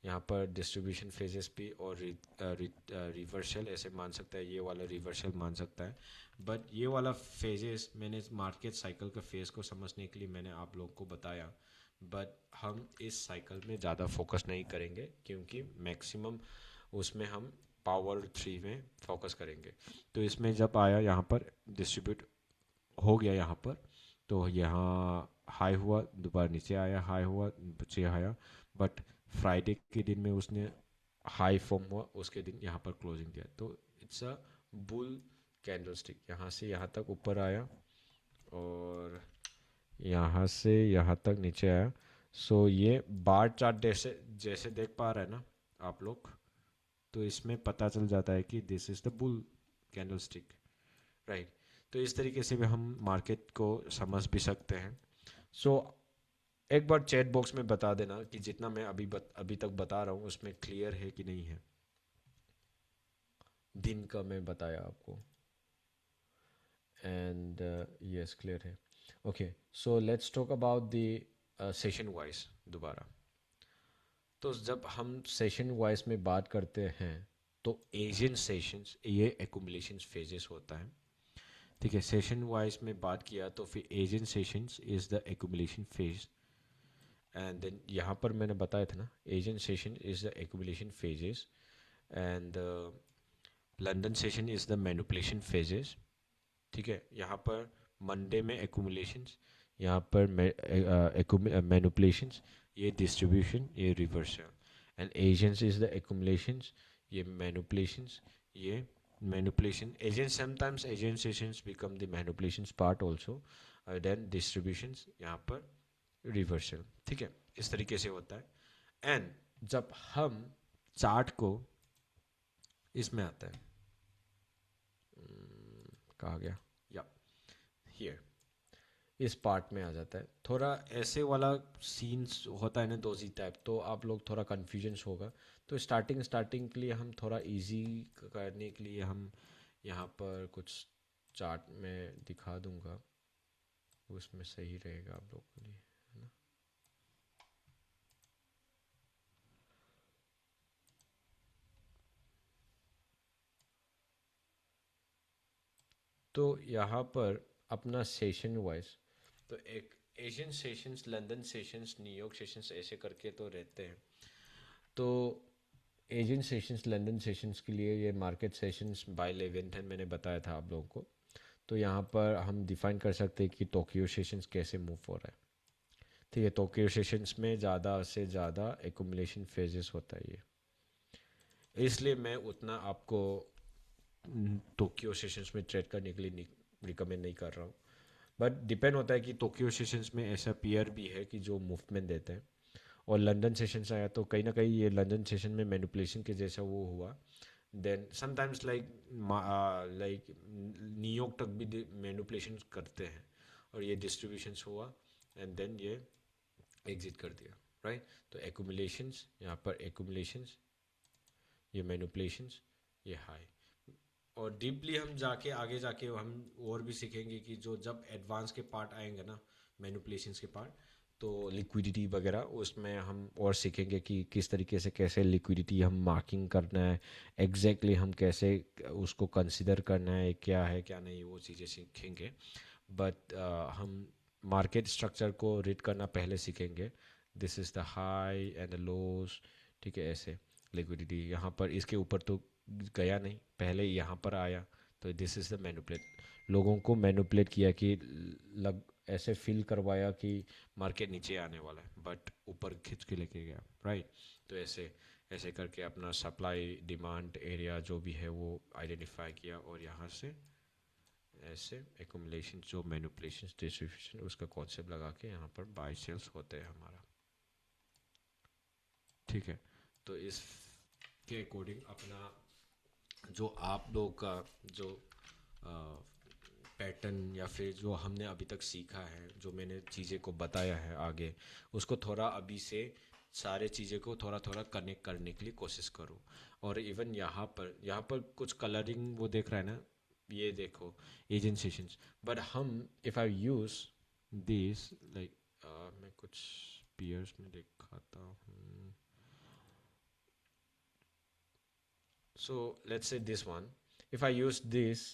यहाँ पर डिस्ट्रीब्यूशन फेजेस भी और रिवर्सल ऐसे मान सकता है, ये वाला रिवर्सल मान सकता है, बट ये वाला फेजेस मैंने मार्केट साइकिल का फेज को समझने के लिए मैंने आप लोगों को बताया, बट हम इस साइकिल में ज़्यादा फोकस नहीं करेंगे, क्योंकि मैक्सिमम उसमें हम पावर थ्री में फोकस करेंगे। तो इसमें जब आया यहाँ पर डिस्ट्रीब्यूट हो गया यहाँ पर, तो यहाँ हाई हुआ, दोबारा नीचे आया, हाई हुआ, नीचे आया, बट फ्राइडे के दिन में उसने हाई फॉर्म हुआ, उसके दिन यहाँ पर क्लोजिंग दिया। तो इट्स अ बुल कैंडलस्टिक, यहाँ से यहाँ तक ऊपर आया और यहाँ से यहाँ तक नीचे आया। सो ये बार चार्ट जैसे जैसे देख पा रहे हैं ना आप लोग, तो इसमें पता चल जाता है कि this is the bull candlestick, right. तो इस तरीके से भी हम मार्केट को समझ भी सकते हैं। सो एक बार चैट बॉक्स में बता देना कि जितना मैं अभी तक बता रहा हूँ उसमें क्लियर है कि नहीं है, दिन का मैं बताया आपको, एंड यस क्लियर है। Okay, so let's talk about the session wise दोबारा। तो जब हम सेशन वाइज में बात करते हैं तो एशियन सेशंस, ये एक्यूमुलेशन फेजेस होता है। ठीक है, सेशन वाइज में बात किया तो फिर Asian sessions is the accumulation phase, and then यहाँ पर मैंने बताया था ना, Asian session is the accumulation phases, and London session is the manipulation phases. ठीक है, यहाँ पर मंडे में एक्यूमुलेशंस, यहाँ पर मैनिपुलेशंस, ये डिस्ट्रीब्यूशन, ये reversal, and Asians is the एक्यूमुलेशंस, ये मैनिपुलेशंस, ये manipulation agents, sometimes agent sessions become the manipulations part also, then distributions, यहाँ पर रिवर्सल। ठीक है, इस तरीके से होता है। एंड जब हम चार्ट को इसमें आता है, कहा गया या हियर, इस पार्ट में आ जाता है, थोड़ा ऐसे वाला सीन्स होता है ना, दो जी टाइप, तो आप लोग थोड़ा कन्फ्यूजन होगा। तो स्टार्टिंग के लिए हम थोड़ा इजी करने के लिए हम यहाँ पर कुछ चार्ट में दिखा दूंगा, उसमें सही रहेगा आप लोग के लिए, है ना। तो यहाँ पर अपना सेशन वाइज, तो एक Asian sessions, London sessions, New York sessions ऐसे करके तो रहते हैं। तो एशियन सेशंस, लंदन सेशंस के लिए ये मार्केट सेशंस बाय लेवेंथन मैंने बताया था आप लोगों को। तो यहाँ पर हम डिफाइन कर सकते हैं कि टोक्यो सेशंस कैसे मूव हो रहा है। ठीक है, टोक्यो सेशंस में ज़्यादा से ज़्यादा एकुमुलेशन फेजेस होता है ये, इसलिए मैं उतना आपको टोक्यो सेशंस में ट्रेड करने के लिए रिकमेंड नहीं कर रहा हूँ। बट डिपेंड होता है कि टोक्यो सेशंस में ऐसा पेयर भी है कि जो मूवमेंट देते हैं। और लंदन सेशंस आया तो कहीं ना कहीं ये लंदन सेशन में मैनिपुलेशन के जैसा वो हुआ। देन समटाइम्स लाइक न्यूयॉर्क तक भी मैनिपुलेशन करते हैं, और ये डिस्ट्रीब्यूशंस हुआ एंड देन ये एग्जिट कर दिया, राइट। तो एक्यूमुलेशंस, यहाँ पर एक्यूमुलेशंस, ये मैनिपुलेशंस, ये हाई। और डीपली हम जाके आगे जाके हम और भी सीखेंगे कि जो जब एडवांस के पार्ट आएंगे ना, मैनिपुलेशंस के पार्ट, तो लिक्विडिटी वगैरह उसमें हम और सीखेंगे कि किस तरीके से कैसे लिक्विडिटी हम मार्किंग करना है, एग्जैक्टली हम कैसे उसको कंसिडर करना है, क्या है क्या नहीं, वो चीज़ें सीखेंगे। बट हम मार्केट स्ट्रक्चर को रीड करना पहले सीखेंगे। This is the high and the lows, ठीक है, ऐसे लिक्विडिटी यहाँ पर इसके ऊपर तो गया नहीं, पहले यहाँ पर आया। तो दिस इज़ द मैनिपुलेट, लोगों को मैनिपुलेट किया कि लग ऐसे फील करवाया कि मार्केट नीचे आने वाला है, बट ऊपर खींच के लेके गया, राइट। तो ऐसे ऐसे करके अपना सप्लाई डिमांड एरिया जो भी है वो आइडेंटिफाई किया, और यहाँ से ऐसे एकुमुलेशन जो मैनिपुलेशन डिस्ट्रीब्यूशन उसका कॉन्सेप्ट लगा के यहाँ पर बाय सेल्स होते हैं हमारा, ठीक है। तो इस के अकॉर्डिंग अपना जो आप लोग का जो पैटर्न या फिर जो हमने अभी तक सीखा है, जो मैंने चीज़ें को बताया है आगे, उसको थोड़ा अभी से सारे चीज़ें को थोड़ा थोड़ा कनेक्ट करने के लिए कोशिश करो। और इवन यहाँ पर कुछ कलरिंग वो देख रहा है ना, ये देखो एजेंट सेशंस। बट हम if I use this like, मैं कुछ पियर्स में दिखाता हूँ। सो लेट्स से this one, if I use this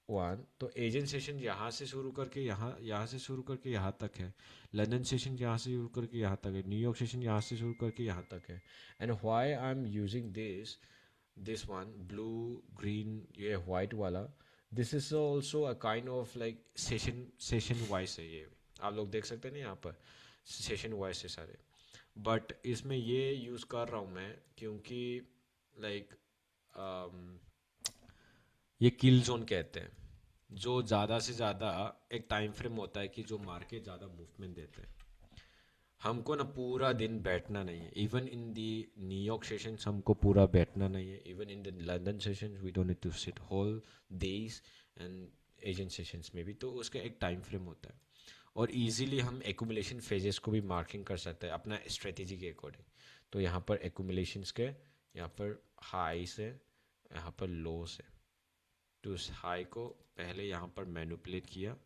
one, तो एजेंट सेशन यहाँ से शुरू करके यहाँ से शुरू करके यहाँ तक है। लंदन सेशन यहाँ से शुरू करके यहाँ तक है। न्यूयॉर्क सेशन यहाँ से शुरू करके यहाँ तक है। And why I am using this one blue green ये वाइट वाला, this is also a kind of like session wise है ये। आप लोग देख सकते हैं ना यहाँ पर सेशन वाइज है सारे। बट इसमें ये यूज़ कर रहा हूँ मैं क्योंकि लाइक ये किल जोन कहते हैं, जो ज़्यादा से ज़्यादा एक टाइम फ्रेम होता है कि जो मार्केट ज़्यादा मूवमेंट देते हैं। हमको ना पूरा दिन बैठना नहीं है, even in the New York sessions हमको पूरा बैठना नहीं है, even in the London sessions we don't need to sit whole days, and Asian sessions में भी तो उसका एक टाइम फ्रेम होता है। और इजीली हम एक्यूमुलेशन फेजेस को भी मार्किंग कर सकते हैं अपना स्ट्रेटेजी के अकॉर्डिंग। तो यहाँ पर एक्यूमुलेशंस के, यहाँ पर हाई से, यहाँ पर लो से, तो उस हाई को पहले यहाँ पर मैनिपुलेट किया,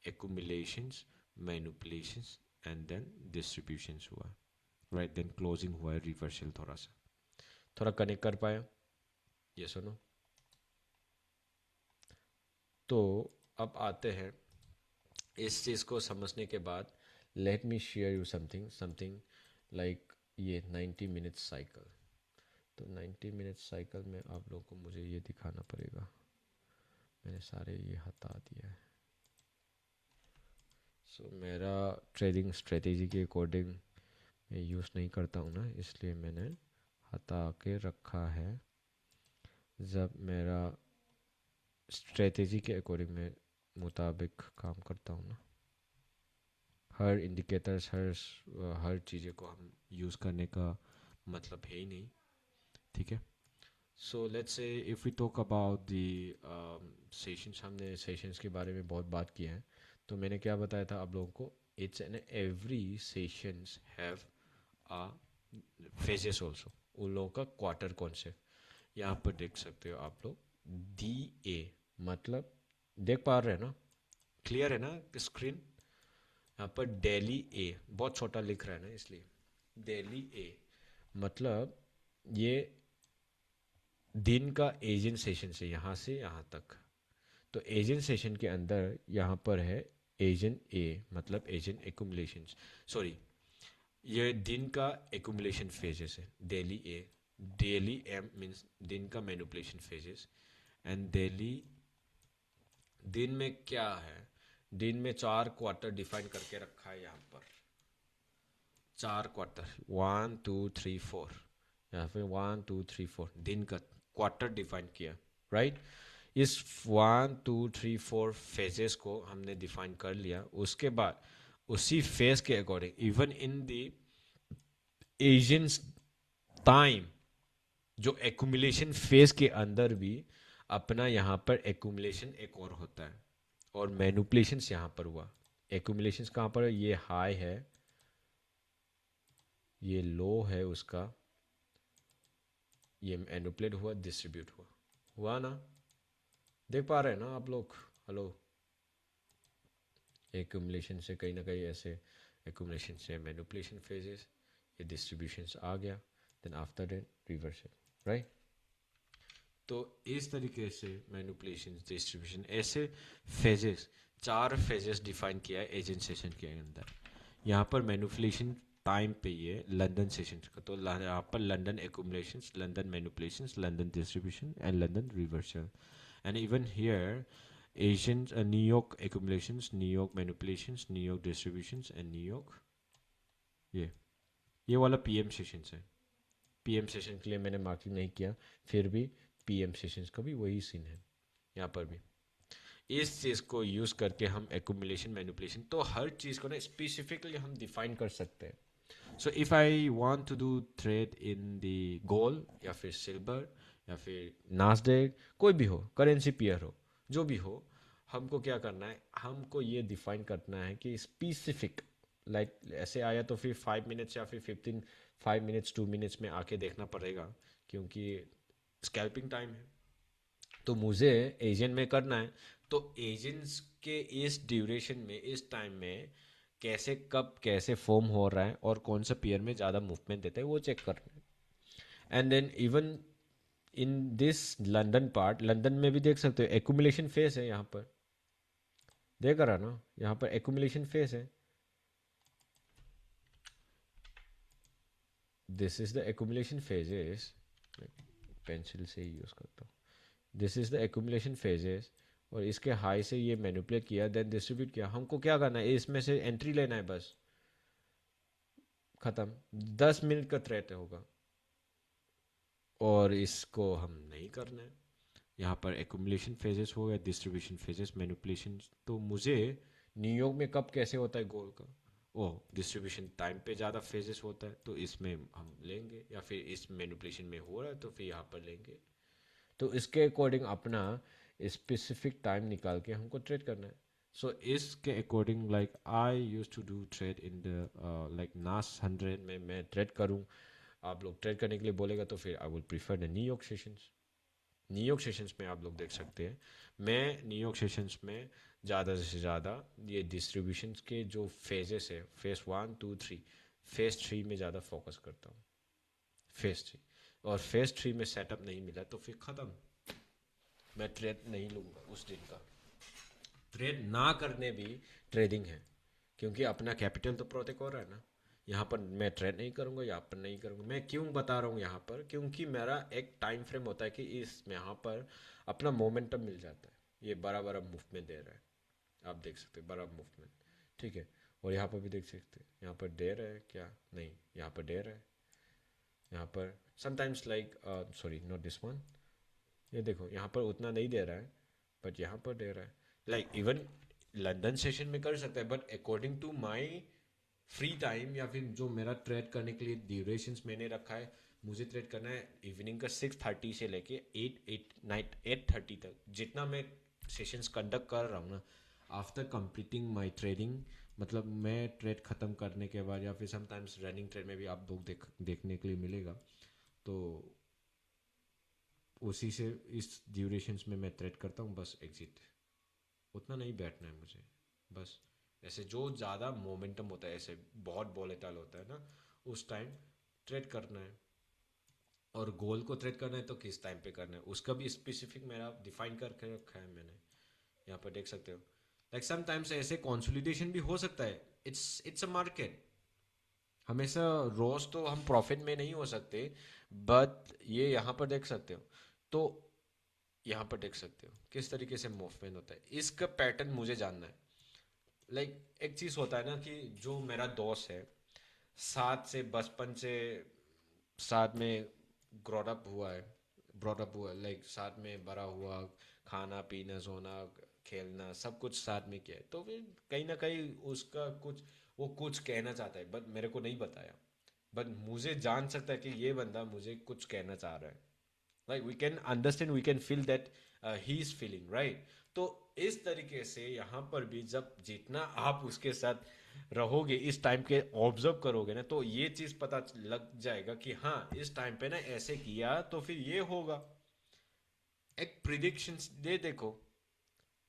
accumulations, manipulations and then distributions हुआ, राइट। देन क्लोजिंग हुआ है रिवर्सल, थोड़ा सा थोड़ा कनेक्ट कर पाया, ये सुनो। तो अब आते हैं इस चीज़ को समझने के बाद, let me share you something something like ये 90 मिनट्स साइकिल। तो 90 मिनट्स साइकिल में आप लोगों को मुझे ये दिखाना पड़ेगा, मैंने सारे ये हटा दिया है। सो मेरा ट्रेडिंग स्ट्रेटेजी के अकॉर्डिंग मैं यूज़ नहीं करता हूँ ना, इसलिए मैंने हटा के रखा है। जब मेरा स्ट्रेटेजी के अकॉर्डिंग मैं मुताबिक काम करता हूँ ना, हर इंडिकेटर्स हर चीज़ें को हम यूज़ करने का मतलब है ही नहीं, ठीक है। So let's say if we talk about the sessions, हमने सेशंस के बारे में बहुत बात की है। तो मैंने क्या बताया था आप लोगों को, it's an every sessions have a phases also, उन लोगों का क्वार्टर कॉन्सेप्ट यहाँ पर देख सकते हो आप लोग। डी ए मतलब देख पा रहे हैं ना, क्लियर है ना स्क्रीन। यहाँ पर डेली ए बहुत छोटा लिख रहा है ना, इसलिए डेली ए मतलब ये दिन का एजेंट सेशन से यहाँ तक, तो एजेंट सेशन के अंदर यहाँ पर है एजेंट ए, मतलब एजेंट एक्यूमुलेशन, सॉरी, ये दिन का एक्यूमुलेशन फेजेस है, डेली ए, डेली एम मीन्स दिन का मैनिपुलेशन फेजेस, एंड डेली दिन में क्या है, दिन में 4 क्वार्टर डिफाइन करके रखा है यहाँ पर, 4 क्वार्टर, 1 2 3 4, या फिर 1 2 3 4 दिन का क्वार्टर डिफाइन किया, राइट। इस 1 2 3 4 फेजेस को हमने डिफाइन कर लिया। उसके बाद उसी फेज के according even in the Asians time, जो एक्यूमुलेशन फेज के अंदर भी अपना यहाँ पर एक्यूमुलेशन एक और होता है, और मैनिपुलेशन यहाँ पर हुआ। एक्यूमुलेशन कहाँ पर है, ये हाई है, ये लो है उसका, ये मैनिपुलेट हुआ, डिस्ट्रीब्यूट हुआ, हुआ ना, देख पा रहे हैं ना आप लोग, हेलो। एक्यूमुलेशन से कहीं ना कहीं ऐसे, एक्यूमुलेशन से मैनिपुलेशन फेजेस, ये डिस्ट्रीब्यूशन आ गया, then after that reversal, right. तो इस तरीके से मैनिपुलेशन, डिस्ट्रीब्यूशन, ऐसे फेजेस, 4 फेजेस डिफाइन किया है एजेंट सेशन के अंदर। यहाँ पर मैनिपुलेशन टाइम पे ये लंदन सेशन का, तो यहाँ पर London accumulation, London manipulation, London distribution and London reversal, and even here Asian, New York accumulations, New York manipulations, New York distributions and New York, ये वाला पीएम सेशंस है। पीएम सेशन के लिए मैंने मार्किंग नहीं किया, फिर भी पीएम सेशंस का भी वही सीन है यहाँ पर भी। इस चीज़ को यूज़ करके हम एक्यूमुलेशन, मैनिपुलेशन, तो हर चीज़ को ना स्पेसिफिकली हम डिफाइन कर सकते हैं। So if I want to do trade in the gold या फिर सिल्वर या फिर नास्डेक, कोई भी हो, करेंसी पेयर हो, जो भी हो, हमको क्या करना है, हमको ये डिफाइन करना है कि स्पेसिफिक, लाइक ऐसे आया तो फिर 5 मिनट्स या फिर 5 मिनट्स 2 मिनट्स में आके देखना पड़ेगा, क्योंकि स्कैल्पिंग टाइम है। तो मुझे एजेंट में करना है, तो एजेंट्स के इस ड्यूरेशन में, इस टाइम में कैसे, कब कैसे फॉर्म हो रहा है और कौन सा पेयर में ज़्यादा मूवमेंट देता है, वो चेक करना है। And then even in this London part, London में भी देख सकते हो एक्यूमुलेशन फेस है, यहाँ पर देख रहा ना, यहाँ पर एक्यूमुलेशन फेस है, this is the accumulation phases, pencil से ही यूज करता हूँ, this is the accumulation phases, और इसके हाई से ये मैनिपुलेट किया, देन डिस्ट्रीब्यूट किया। हमको क्या करना है, इसमें से एंट्री लेना है, बस खत्म, 10 मिनट का थ्रेट होगा, और इसको हम नहीं करना है। यहाँ पर एक्यूमुलेशन फेजेस हो गया, डिस्ट्रीब्यूशन फेजेस, मैनिपुलेशन। तो मुझे न्यूयॉर्क में कब कैसे होता है गोल्ड का, ओह डिस्ट्रीब्यूशन टाइम पे ज़्यादा फेजेस होता है तो इसमें हम लेंगे, या फिर इस मैनिपुलेशन में हो रहा है तो फिर यहाँ पर लेंगे। तो इसके अकॉर्डिंग अपना स्पेसिफिक टाइम निकाल के हमको ट्रेड करना है। सो इसके according like I use to do trade in the like NAS 100 में मैं ट्रेड करूँ। आप लोग ट्रेड करने के लिए बोलेगा तो फिर आई will prefer the New York sessions. New York sessions में आप लोग देख सकते हैं, मैं न्यूयॉर्क सेशंस में ज़्यादा से ज़्यादा ये डिस्ट्रीब्यूशंस के जो फेजेस है, फेज 1 2 3, फेज 3 में ज़्यादा फोकस करता हूँ, फेज 3। और फेज 3 में सेटअप नहीं मिला तो फिर ख़त्म, मैं ट्रेड नहीं लूँगा उस दिन का। ट्रेड ना करने भी ट्रेडिंग है, क्योंकि अपना कैपिटल तो प्रोटेक्ट हो रहा है ना। यहाँ पर मैं ट्रेड नहीं करूँगा, यहाँ पर नहीं करूँगा। मैं क्यों बता रहा हूँ यहाँ पर, क्योंकि मेरा एक टाइम फ्रेम होता है कि इस यहाँ पर अपना मोमेंटम मिल जाता है। ये बड़ा बड़ा मूवमेंट दे रहा है, आप देख सकते हैं, बड़ा मूवमेंट, ठीक है। और यहाँ पर भी देख सकते हैं, यहाँ पर दे रहा है क्या, नहीं, यहाँ पर दे रहा है, यहाँ पर sometimes like sorry not this one, ये देखो यहाँ पर उतना नहीं दे रहा है, बट यहाँ पर दे रहा है। लाइक इवन लंदन सेशन में कर सकता है, but according to my free time, या फिर जो मेरा ट्रेड करने के लिए ड्यूरेशंस मैंने रखा है, मुझे ट्रेड करना है इवनिंग का 6:30 से लेके 8 8 नाइट 8:30 तक, जितना मैं सेशंस कंडक्ट कर रहा हूँ ना, आफ्टर कंप्लीटिंग माई ट्रेडिंग, मतलब मैं ट्रेड ख़त्म करने के बाद, या फिर समटाइम्स रनिंग ट्रेड में भी आप लोग देखने के लिए मिलेगा, तो उसी से इस ड्यूरेशंस में मैं ट्रेड करता हूँ, बस एग्जिट, उतना नहीं बैठना है मुझे। बस ऐसे जो ज़्यादा मोमेंटम होता है, ऐसे बहुत वॉलेटाइल होता है ना, उस टाइम ट्रेड करना है। और गोल को ट्रेड करना है तो किस टाइम पे करना है, उसका भी स्पेसिफिक मेरा डिफाइन करके रखा है मैंने। यहाँ पर देख सकते हो, लाइक समटाइम्स ऐसे कंसोलिडेशन भी हो सकता है। It's a market. हमेशा रोज तो हम प्रॉफिट में नहीं हो सकते, बट ये यहाँ पर देख सकते हो। तो यहाँ पर देख सकते हो किस तरीके से मूवमेंट होता है, इसका पैटर्न मुझे जानना है। लाइक एक चीज़ होता है ना कि जो मेरा दोस्त है, साथ से बचपन से साथ में ग्रोअप हुआ है, ब्रॉटअप हुआ, लाइक साथ में बड़ा हुआ, खाना पीना सोना खेलना सब कुछ साथ में किया है, तो फिर कहीं ना कहीं उसका कुछ, वो कुछ कहना चाहता है बट मेरे को नहीं बताया, बट मुझे जान सकता है कि ये बंदा मुझे कुछ कहना चाह रहा है। Like we can understand, we can feel that he is feeling right. तो इस तरीके से यहाँ पर भी जब जितना आप उसके साथ रहोगे, इस टाइम के ऑब्जर्व करोगे ना, तो ये चीज पता लग जाएगा कि हाँ इस टाइम पे ना ऐसे किया तो फिर ये होगा। एक प्रिडिक्शन दे देखो,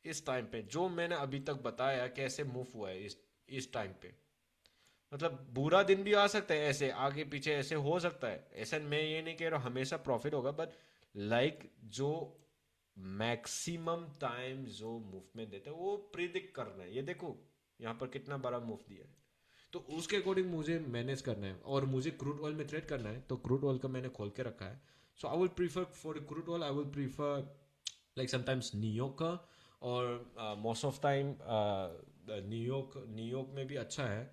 इस टाइम पे जो मैंने अभी तक बताया कैसे मूव हुआ है इस टाइम पे, मतलब बुरा दिन भी आ सकता है, ऐसे आगे पीछे ऐसे हो सकता है, ऐसा मैं ये नहीं कह रहा हूँ हमेशा प्रॉफिट होगा, बट लाइक जो मैक्सिमम टाइम जो मूवमेंट देते हैं वो प्रिडिक्ट करना है। ये देखो यहाँ पर कितना बड़ा मूव दिया है, तो उसके अकॉर्डिंग मुझे मैनेज करना है, और मुझे क्रूड ऑयल में ट्रेड करना है, तो क्रूड ऑयल का मैंने खोल के रखा है। So I will prefer for crude oil, I will prefer like sometimes New York का, और most of time New York, New York में भी अच्छा है,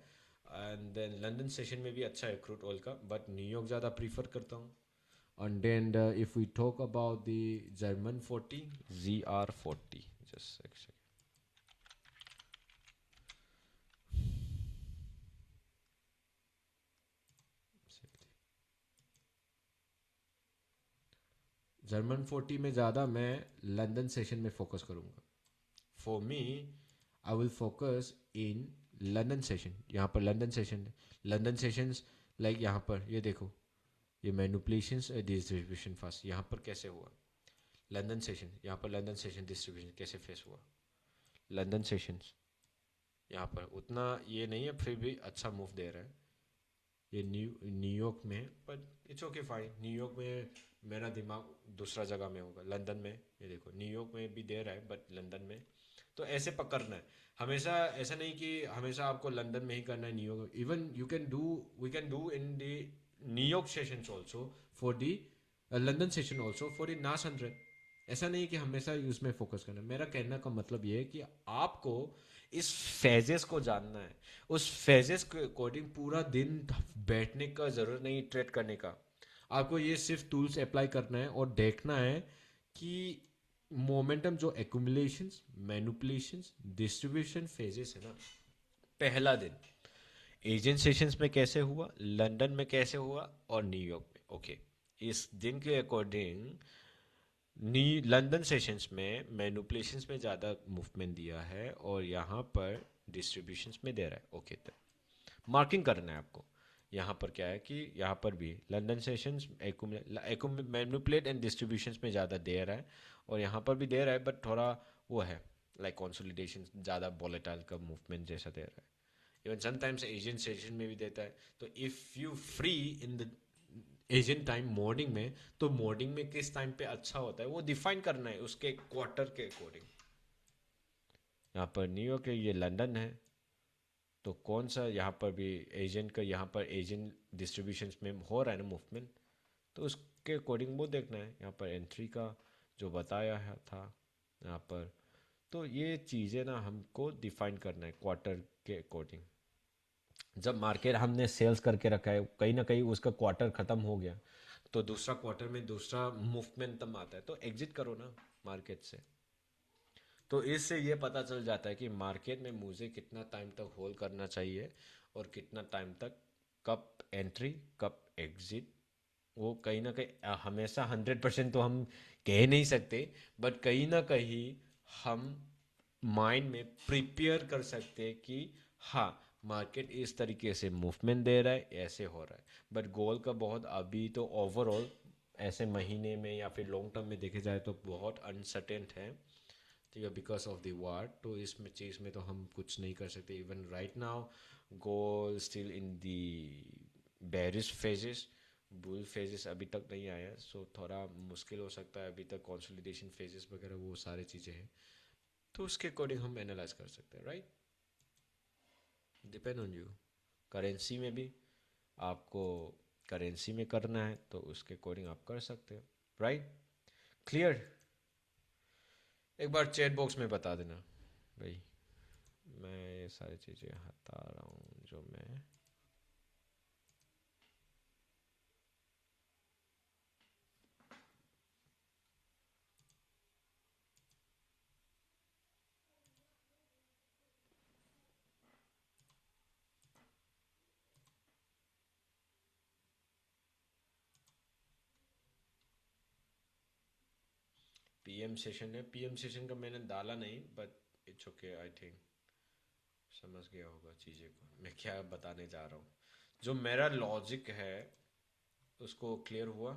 एंड देन लंदन सेशन में भी अच्छा है क्रूड ऑयल का, बट न्यूयॉर्क ज़्यादा प्रीफर करता हूँ। And then if we talk about the German 40, ZR40, just a second. German 40 में ज़्यादा मैं लंदन सेशन में फोकस करूँगा। For me I will focus in London session. यहाँ पर London session, London sessions, like यहाँ पर ये देखो, ये मैनिपुलेशंस डिस्ट्रीब्यूशन फास्ट यहाँ पर कैसे हुआ, लंदन सेशन, यहाँ पर लंदन सेशन डिस्ट्रीब्यूशन कैसे फेस हुआ, लंदन सेशंस यहाँ पर उतना ये नहीं है, फिर भी अच्छा मूव दे रहा है ये न्यूयॉर्क में, but it's okay fine. New York में मेरा दिमाग दूसरा जगह में होगा, लंदन में ये देखो न्यूयॉर्क में भी दे रहा है बट लंदन में, तो ऐसे पकड़ना है हमेशा। ऐसा नहीं कि हमेशा आपको लंदन में ही करना है, New York, even you can do, we can do in the New York sessions also for the London session also for the NAS 100। ऐसा नहीं कि हमेशा उसमें फोकस करना है। मेरा कहने का मतलब ये है कि आपको इस फेजेस को जानना है, उस फेजेस के अकॉर्डिंग पूरा दिन बैठने का जरूरत नहीं ट्रेड करने का। आपको ये सिर्फ टूल्स अप्लाई करना है और देखना है कि मोमेंटम जो एक्यूमुलेशंस, मैनिपुलेशंस, डिस्ट्रीब्यूशन फेजेस है ना, पहला दिन एजेंट सेशंस में कैसे हुआ, लंदन में कैसे हुआ, और न्यूयॉर्क में, ओके। इस दिन के अकॉर्डिंग नी लंदन सेशंस में मैनिपुलेशंस में ज़्यादा मूवमेंट दिया है और यहाँ पर डिस्ट्रीब्यूशंस में दे रहा है, ओके। तो मार्किंग करना है आपको। यहाँ पर क्या है कि यहाँ पर भी London sessions manipulate and distributions में ज़्यादा दे रहा है, और यहाँ पर भी दे रहा है बट थोड़ा वो है, लाइक कंसोलिडेशन ज़्यादा वॉलेटाइल का मूवमेंट जैसा दे रहा है। इवन समटाइम्स एशियन सेशन में भी देता है। तो if you free in the Asian time morning में, तो मॉर्निंग में किस टाइम पे अच्छा होता है वो डिफाइन करना है उसके क्वार्टर के अकॉर्डिंग। यहाँ पर न्यूयॉर्क है, ये लंदन है, तो कौन सा यहाँ पर भी एजेंट का, यहाँ पर एजेंट डिस्ट्रीब्यूशन में हो रहा है ना मूवमेंट, तो उसके अकॉर्डिंग वो देखना है। यहाँ पर एंट्री का जो बताया है था यहाँ पर, तो ये चीज़ें ना हमको डिफाइन करना है क्वार्टर के अकॉर्डिंग। जब मार्केट हमने सेल्स करके रखा है, कहीं ना कहीं उसका क्वार्टर ख़त्म हो गया, तो दूसरा क्वार्टर में दूसरा मूवमेंट तब आता है, तो एग्जिट करो ना मार्केट से। तो इससे ये पता चल जाता है कि मार्केट में मुझे कितना टाइम तक होल्ड करना चाहिए और कितना टाइम तक, कब एंट्री कब एग्जिट। वो कहीं ना कहीं हमेशा 100% तो हम कह नहीं सकते, बट कहीं ना कहीं हम माइंड में प्रिपेयर कर सकते हैं कि हाँ मार्केट इस तरीके से मूवमेंट दे रहा है, ऐसे हो रहा है। बट गोल का बहुत अभी तो ओवरऑल ऐसे महीने में या फिर लॉन्ग टर्म में देखे जाए तो बहुत अनसर्टेन है, ठीक है, बिकॉज ऑफ द वार। तो इसमें चीज़ में तो हम कुछ नहीं कर सकते। Even right now goal still in the bearish phases, bull phases अभी तक नहीं आया, सो थोड़ा मुश्किल हो सकता है अभी तक, कंसोलिडेशन फेजेस वगैरह वो सारी चीज़ें हैं। तो उसके अकॉर्डिंग हम एनालाइज कर सकते हैं, right. Depend on you. Currency में भी आपको करेंसी में करना है तो उसके अकॉर्डिंग आप कर सकते हो, राइट। क्लियर। एक बार चैट बॉक्स में बता देना भाई, मैं ये सारी चीज़ें हटा रहा हूँ जो मैं पीएम सेशन है। पीएम सेशन का मैंने डाला नहीं, but it's okay, I think समझ गया होगा चीज़ें को मैं क्या बताने जा रहा हूँ। जो मेरा लॉजिक है उसको क्लियर हुआ।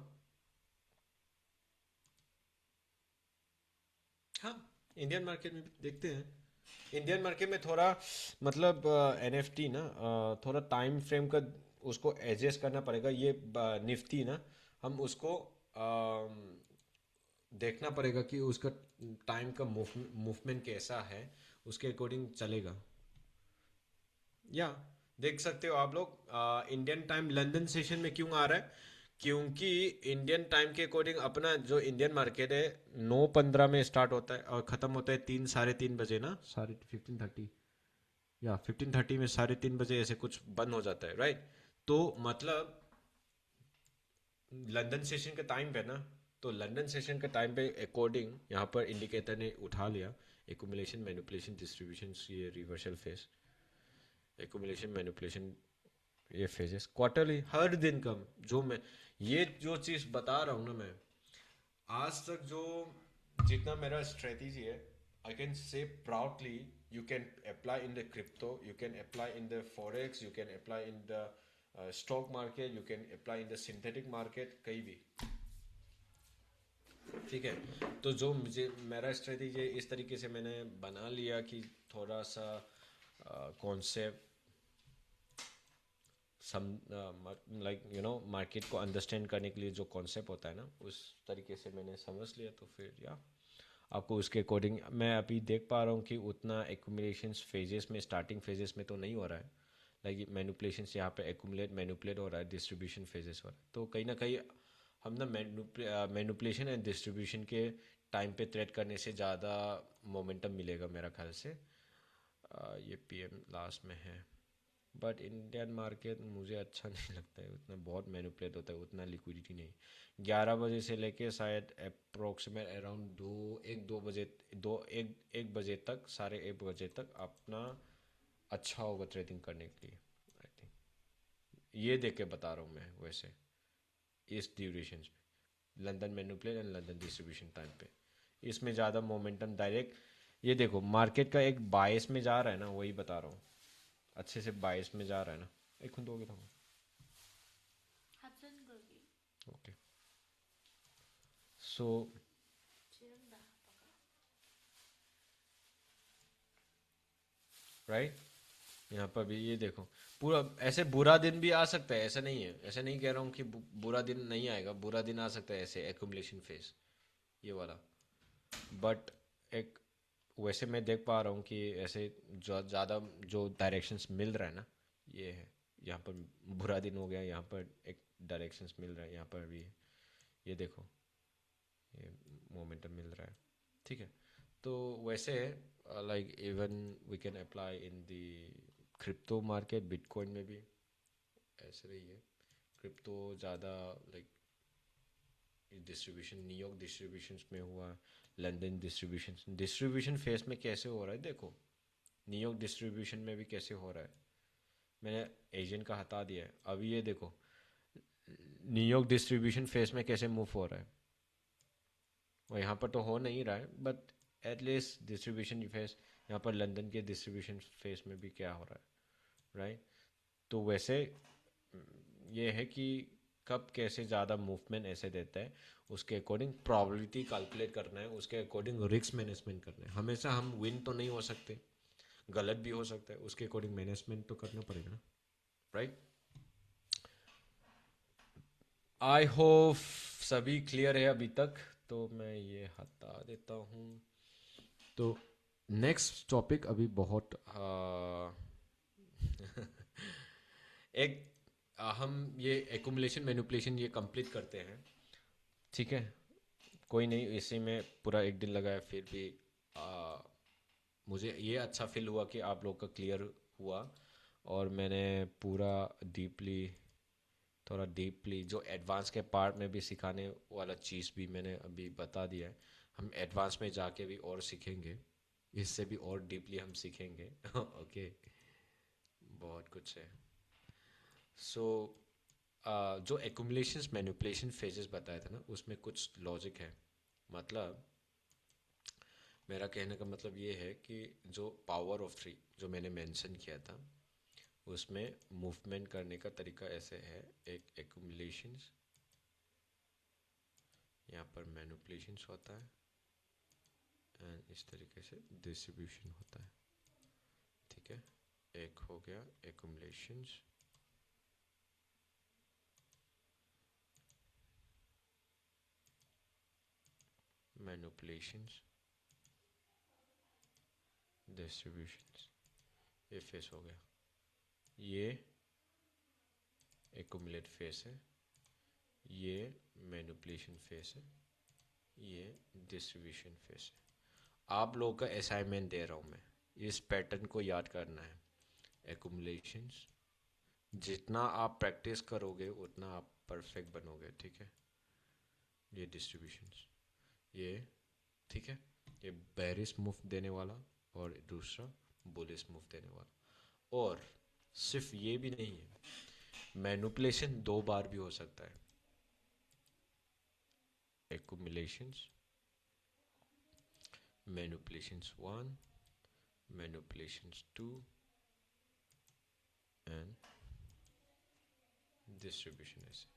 हाँ, इंडियन मार्केट में भी देखते हैं। इंडियन मार्केट में थोड़ा मतलब एनएफटी ना थोड़ा टाइम फ्रेम का उसको एडजस्ट करना पड़ेगा। ये निफ्टी ना हम उसको देखना पड़ेगा कि उसका टाइम का मूवमेंट कैसा है, उसके अकॉर्डिंग चलेगा। या देख सकते हो आप लोग इंडियन टाइम लंदन सेशन में क्यों आ रहा है, क्योंकि इंडियन टाइम के अकॉर्डिंग अपना जो इंडियन मार्केट है 9:15 में स्टार्ट होता है और ख़त्म होता है 3 साढ़े 3 बजे ना, साढ़े 15:30 या 15:30 में, साढ़े 3 बजे ऐसे कुछ बंद हो जाता है, राइट। तो मतलब लंदन सेशन का टाइम पे ना, तो लंदन सेशन के टाइम पे अकॉर्डिंग यहाँ पर इंडिकेटर ने उठा लिया एकुमुलेशन मैनिपुलेशन डिस्ट्रीब्यूशन, ये रिवर्सल फेस, एकुमुलेशन मैनिपुलेशन, ये फेजेस क्वार्टरली हर दिन कम। जो मैं ये जो चीज़ बता रहा हूँ ना, मैं आज तक जो जितना मेरा स्ट्रेटेजी है, I can say proudly you can apply in the crypto, you can apply in the forex, you can apply in the stock market, you can apply in the synthetic market, कहीं भी, ठीक है। तो जो मुझे मेरा स्ट्रेटेजी है इस तरीके से मैंने बना लिया कि थोड़ा सा concept some like you know market को अंडरस्टैंड करने के लिए जो कॉन्सेप्ट होता है ना, उस तरीके से मैंने समझ लिया। तो फिर या आपको उसके अकॉर्डिंग मैं अभी देख पा रहा हूँ कि उतना एक्यूमुलेशन फेजेस में, स्टार्टिंग फेजेस में तो नहीं हो रहा है। लाइक मैनिपुलेशन यहाँ पे एक्यूमुलेट मैनिपुलेट हो रहा है, डिस्ट्रीब्यूशन फेजेस हो रहा है। तो कहीं ना कहीं हम ना मैनिपुलेशन एंड डिस्ट्रीब्यूशन के टाइम पे ट्रेड करने से ज़्यादा मोमेंटम मिलेगा मेरा ख्याल से। ये पीएम लास्ट में है, बट इंडियन मार्केट मुझे अच्छा नहीं लगता है उतना, बहुत मैनिपुलेट होता है, उतना लिक्विडिटी नहीं। 11 बजे से लेके शायद अप्रोक्सीमेट अराउंड 2 1 2 बजे, 1 बजे तक, साढ़े 1 बजे तक अपना अच्छा होगा ट्रेडिंग करने के लिए, आई थिंक। ये देख के बता रहा हूँ मैं वैसे, इस ड्यूरेशन पे London manipulate and London distribution time पे इसमें ज़्यादा मोमेंटम डायरेक्ट। ये देखो मार्केट का एक बायस में जा रहा है ना, वही बता रहा हूँ, अच्छे से बायस में जा रहा है ना। एक खुद हो गया था, ओके। सो राइट, यहाँ पर भी ये देखो पूरा ऐसे बुरा दिन भी आ सकता है, ऐसा नहीं है, ऐसा नहीं कह रहा हूँ कि बुरा दिन नहीं आएगा, बुरा दिन आ सकता है ऐसे एक्यूमुलेशन फेज ये वाला। बट एक वैसे मैं देख पा रहा हूँ कि ऐसे जो ज़्यादा जो डायरेक्शंस मिल रहा है ना, ये है। यहाँ पर बुरा दिन हो गया, यहाँ पर एक डायरेक्शंस मिल रहा है, यहाँ पर भी ये देखो, ये मोमेंटम मिल रहा है, ठीक है। तो वैसे like even we can apply in the crypto market, Bitcoin में भी ऐसे ही है। क्रिप्टो ज़्यादा लाइक डिस्ट्रीब्यूशन न्यूयॉर्क डिस्ट्रीब्यूशन में हुआ, लंदन डिस्ट्रीब्यूशन, डिस्ट्रीब्यूशन फेस में कैसे हो रहा है देखो, न्यूयॉर्क डिस्ट्रीब्यूशन में भी कैसे हो रहा है। मैंने एजेंट का हटा दिया है, अभी ये देखो न्यूयॉर्क डिस्ट्रीब्यूशन फेस में कैसे मूव हो रहा है। और यहाँ पर तो हो नहीं रहा है, बट एटलीस्ट डिस्ट्रीब्यूशन फेस, यहाँ पर लंदन के डिस्ट्रीब्यूशन फेस में भी क्या हो रहा है, राइट। तो वैसे ये है कि कब कैसे ज़्यादा मूवमेंट ऐसे देता है, उसके अकॉर्डिंग प्रॉबिलिटी कैलकुलेट करना है, उसके अकॉर्डिंग रिस्क मैनेजमेंट करना है। हमेशा हम विन तो नहीं हो सकते, गलत भी हो सकता है, उसके अकॉर्डिंग मैनेजमेंट तो करना पड़ेगा ना, राइट। आई होप सभी क्लियर है अभी तक, तो मैं ये हटा देता हूँ। तो नेक्स्ट टॉपिक अभी बहुत एक हम ये एकुमुलेशन मैनिपुलेशन ये कंप्लीट करते हैं, ठीक है। कोई नहीं, इसी में पूरा एक दिन लगाया, फिर भी आ, मुझे ये अच्छा फील हुआ कि आप लोग का क्लियर हुआ, और मैंने पूरा डीपली, थोड़ा डीपली जो एडवांस के पार्ट में भी सिखाने वाला चीज़ भी मैंने अभी बता दिया है। हम एडवांस में जाके भी और सीखेंगे, इससे भी और डीपली हम सीखेंगे। ओके, बहुत कुछ है। सो जो एक्यूमुलेशंस मैनिपुलेशन फेजेस बताया था ना, उसमें कुछ लॉजिक है। मतलब मेरा कहने का मतलब ये है कि जो पावर ऑफ थ्री जो मैंने मेंशन किया था, उसमें मूवमेंट करने का तरीका ऐसे है। एक एक्यूमुलेशंस, यहाँ पर मैनिपुलेशंस होता है, एंड इस तरीके से डिस्ट्रीब्यूशन होता है, ठीक है। एक हो गया एक्यूमुलेशंस, मैनिपुलेशंस, डिस्ट्रीब्यूशंस, ये फेस हो गया। ये एक्यूमुलेट फेस है, ये मैनिपुलेशन फेस है, ये डिस्ट्रीब्यूशन फेस है। आप लोगों का असाइनमेंट दे रहा हूँ मैं, इस पैटर्न को याद करना है। एक्यूमुलेशंस, जितना आप प्रैक्टिस करोगे उतना आप परफेक्ट बनोगे, ठीक है। ये डिस्ट्रीब्यूशंस, ये, ठीक है। ये बेरिस मूव देने वाला, और दूसरा बुलिस मूव देने वाला। और सिर्फ ये भी नहीं है, मैनिपुलेशन दो बार भी हो सकता है। Accumulations, manipulations one, manipulations two, and distribution ऐसे।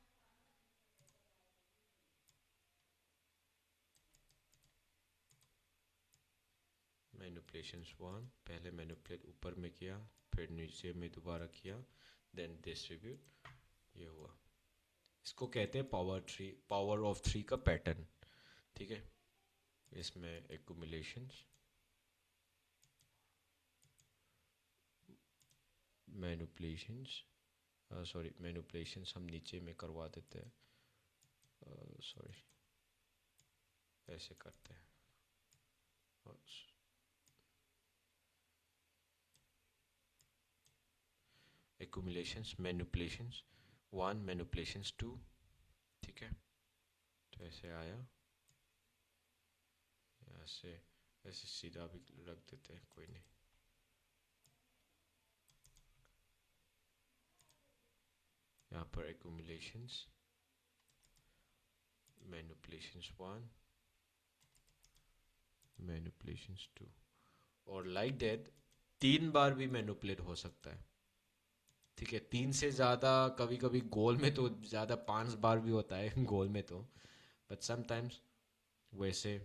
मैनिपुलेशंस वन, पहले मैनिपुलेट ऊपर में किया, फिर नीचे में दोबारा किया, देन डिस्ट्रीब्यूट, ये हुआ। इसको कहते हैं power three, power of three का पैटर्न, ठीक है। इसमें एक्यूमुलेशंस, मैनिपुलेशंस, सॉरी मैनिपुलेशंस हम नीचे में करवा देते हैं, सॉरी ऐसे करते हैं, accumulations, manipulations one, manipulations two, ठीक है। तो ऐसे आया, ऐसे ऐसे सीधा भी रख देते हैं, कोई नहीं। यहाँ पर accumulations, manipulations one, manipulations two, और लाइक दैट तीन बार भी मैनिपुलेट हो सकता है, ठीक है। तीन से ज़्यादा, कभी कभी गोल में तो ज़्यादा 5 बार भी होता है गोल में तो, बट समटाइम्स वैसे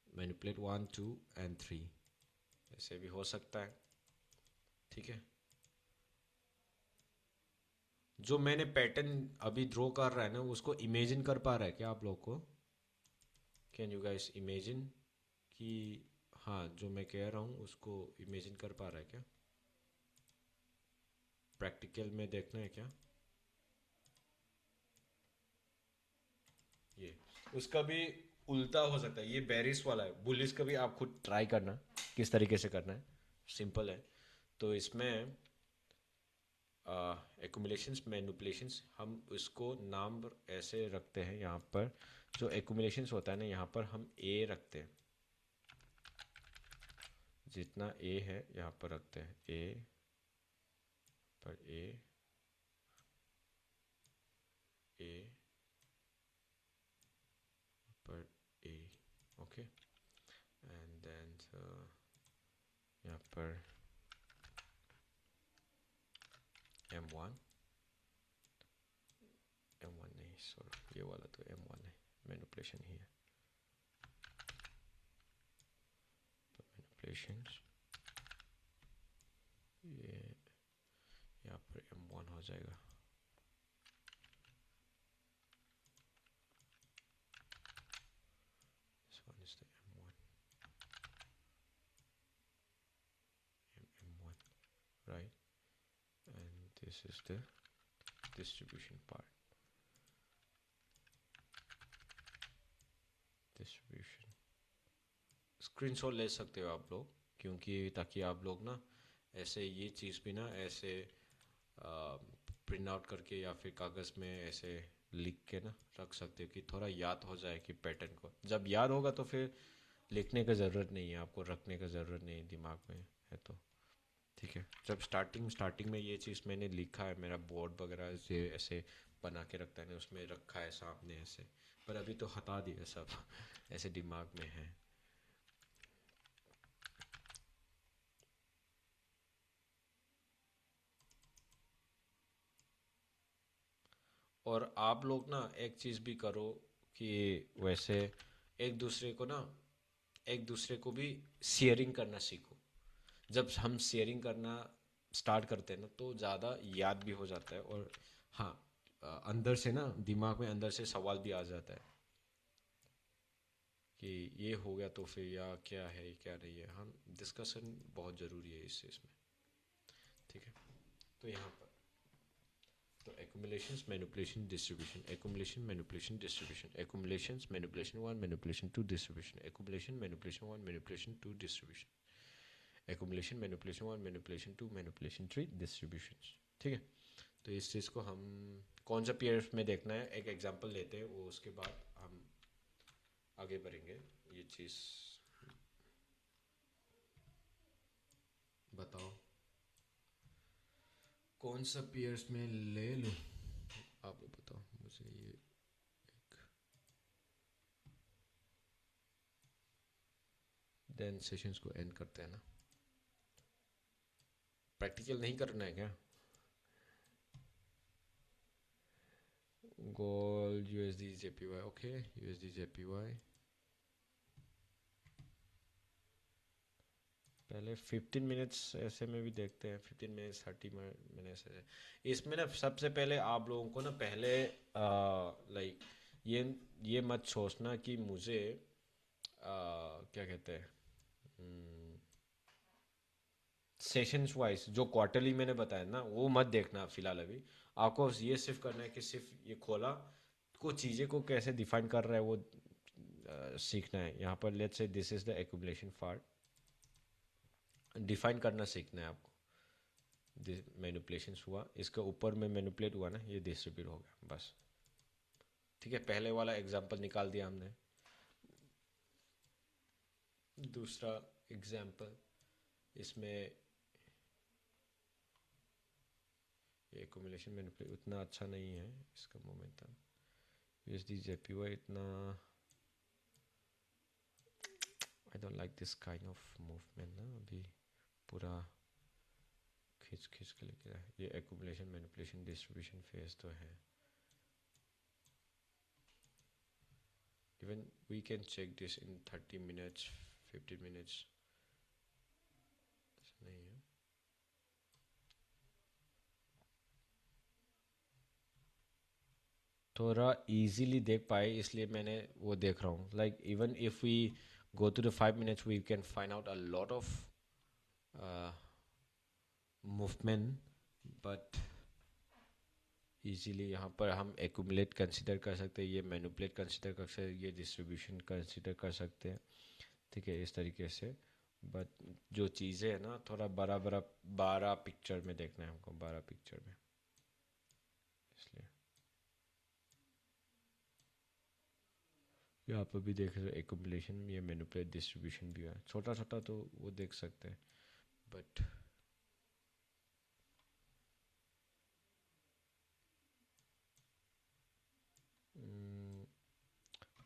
manipulate one two and three, ऐसे भी हो सकता है, ठीक है। जो मैंने पैटर्न अभी ड्रॉ कर रहा है ना, उसको इमेजिन कर पा रहा है क्या आप लोग को? कैन यू गाइस इमेजिन कि, हाँ जो मैं कह रहा हूँ उसको इमेजिन कर पा रहा है क्या? प्रैक्टिकल में देखना है क्या? ये उसका भी उल्टा हो सकता है, ये बेरिस वाला है, बुलिस का भी आप खुद ट्राई करना किस तरीके से करना है, सिंपल है। तो इसमें एक्यूमुलेशंस, मैनिपुलेशंस, हम इसको नाम ऐसे रखते हैं। यहाँ पर जो एक्यूमुलेशंस होता है ना, यहाँ पर हम ए रखते हैं, जितना ए है यहाँ पर रखते हैं, ए पर ए, ए पर ए, ओके। एंड देन यहाँ पर M1, M1 नहीं, सॉरी ये वाला तो M1 है, मैनिपुलेशन ही है। तो मैनिपुलेशंस, ये यहाँ पर M1 हो जाएगा। This one is the M1, this is the distribution part. Distribution screenshot ले सकते हो आप लोग, क्योंकि ताकि आप लोग ना ऐसे ये चीज़ भी ना ऐसे प्रिंट आउट करके या फिर कागज़ में ऐसे लिख के ना रख सकते हो कि थोड़ा याद हो जाए कि पैटर्न को. जब याद होगा तो फिर लिखने का ज़रूरत नहीं है आपको, रखने का ज़रूरत नहीं है दिमाग में है तो. ठीक है. जब स्टार्टिंग में ये चीज़ मैंने लिखा है, मेरा बोर्ड वगैरह से ऐसे बना के रखता है ना, उसमें रखा है सामने ऐसे, पर अभी तो हटा दिया सब ऐसे दिमाग में है. और आप लोग ना एक चीज़ भी करो कि वैसे एक दूसरे को ना एक दूसरे को भी शेयरिंग करना सीखो. जब हम शेयरिंग करना स्टार्ट करते हैं ना तो ज़्यादा याद भी हो जाता है. और हाँ, अंदर से ना दिमाग में अंदर से सवाल भी आ जाता है कि ये हो गया तो फिर या क्या है क्या नहीं है. हम डिस्कशन बहुत ज़रूरी है इस चीज़ में. ठीक है. तो यहाँ पर तो accumulations, manipulation, distribution, accumulation, manipulation, distribution, accumulations, manipulation one, manipulation two, distribution, accumulation, manipulation one, manipulation two, distribution, accumulation, manipulation one, manipulation two, manipulation three, distributions. ठीक है. तो इस चीज़ को हम कौन सा पीरियड में देखना है, एक एग्जांपल लेते हैं, वो उसके बाद हम आगे बढ़ेंगे. ये चीज़ बताओ कौन सा पीरियड्स में ले लूँ, आप बताओ मुझे. ये देन सेशंस को एंड करते हैं ना. प्रैक्टिकल नहीं करना है क्या? Gold USD JPY. Okay, USD JPY पहले 15 मिनट्स ऐसे में भी देखते हैं. 15 मिनट्स 30 मिनट्स ऐसे. इसमें ना सबसे पहले आप लोगों को ना पहले लाइक ये मत सोचना कि मुझे क्या कहते हैं सेशंस वाइज जो क्वार्टरली मैंने बताया ना वो मत देखना फिलहाल. अभी आपको ये सिर्फ करना है कि सिर्फ ये खोला कुछ चीज़ें को कैसे डिफाइन कर रहा है वो सीखना है. यहाँ पर let's say this is the accumulation part. Define करना सीखना है आपको. मैनिपुलेशन हुआ, इसके ऊपर में मैनिपुलेट हुआ ना, ये डिस्ट्रीब्यूट हो गया बस. ठीक है. पहले वाला एग्जांपल निकाल दिया हमने. दूसरा एग्जांपल इसमें ये एक्यूमुलेशन मैनिपुलेट उतना अच्छा नहीं है इसका मोमेंटम. यूएसडी जेपीवाई इतना I don't like this kind of movement ना. अभी पूरा खींच खींच के लेके जाए. ये एक्यूमुलेशन मैनिपुलेशन डिस्ट्रीब्यूशन फेज तो है. Even we can check this in 30 minutes 15 minutes. नहीं है. थोड़ा इजीली देख पाए इसलिए मैंने वो देख रहा हूँ. Like even if we go to the 5 minutes we can find out a lot of movement, but easily यहाँ पर हम एक्यूमुलेट कंसिडर कर सकते हैं, ये मैनिपुलेट कंसिडर कर सकते हैं, ये डिस्ट्रीब्यूशन कंसिडर कर सकते हैं. ठीक है. इस तरीके से. बट जो चीज़ें हैं ना थोड़ा बड़ा बड़ा 12 पिक्चर में देखना है हमको, 12 पिक्चर में. इसलिए यहाँ पर भी देख रहे हो एक्यूमुलेशन, ये मैनिपुलेट डिस्ट्रीब्यूशन भी है. छोटा छोटा तो वो देख सकते हैं. बट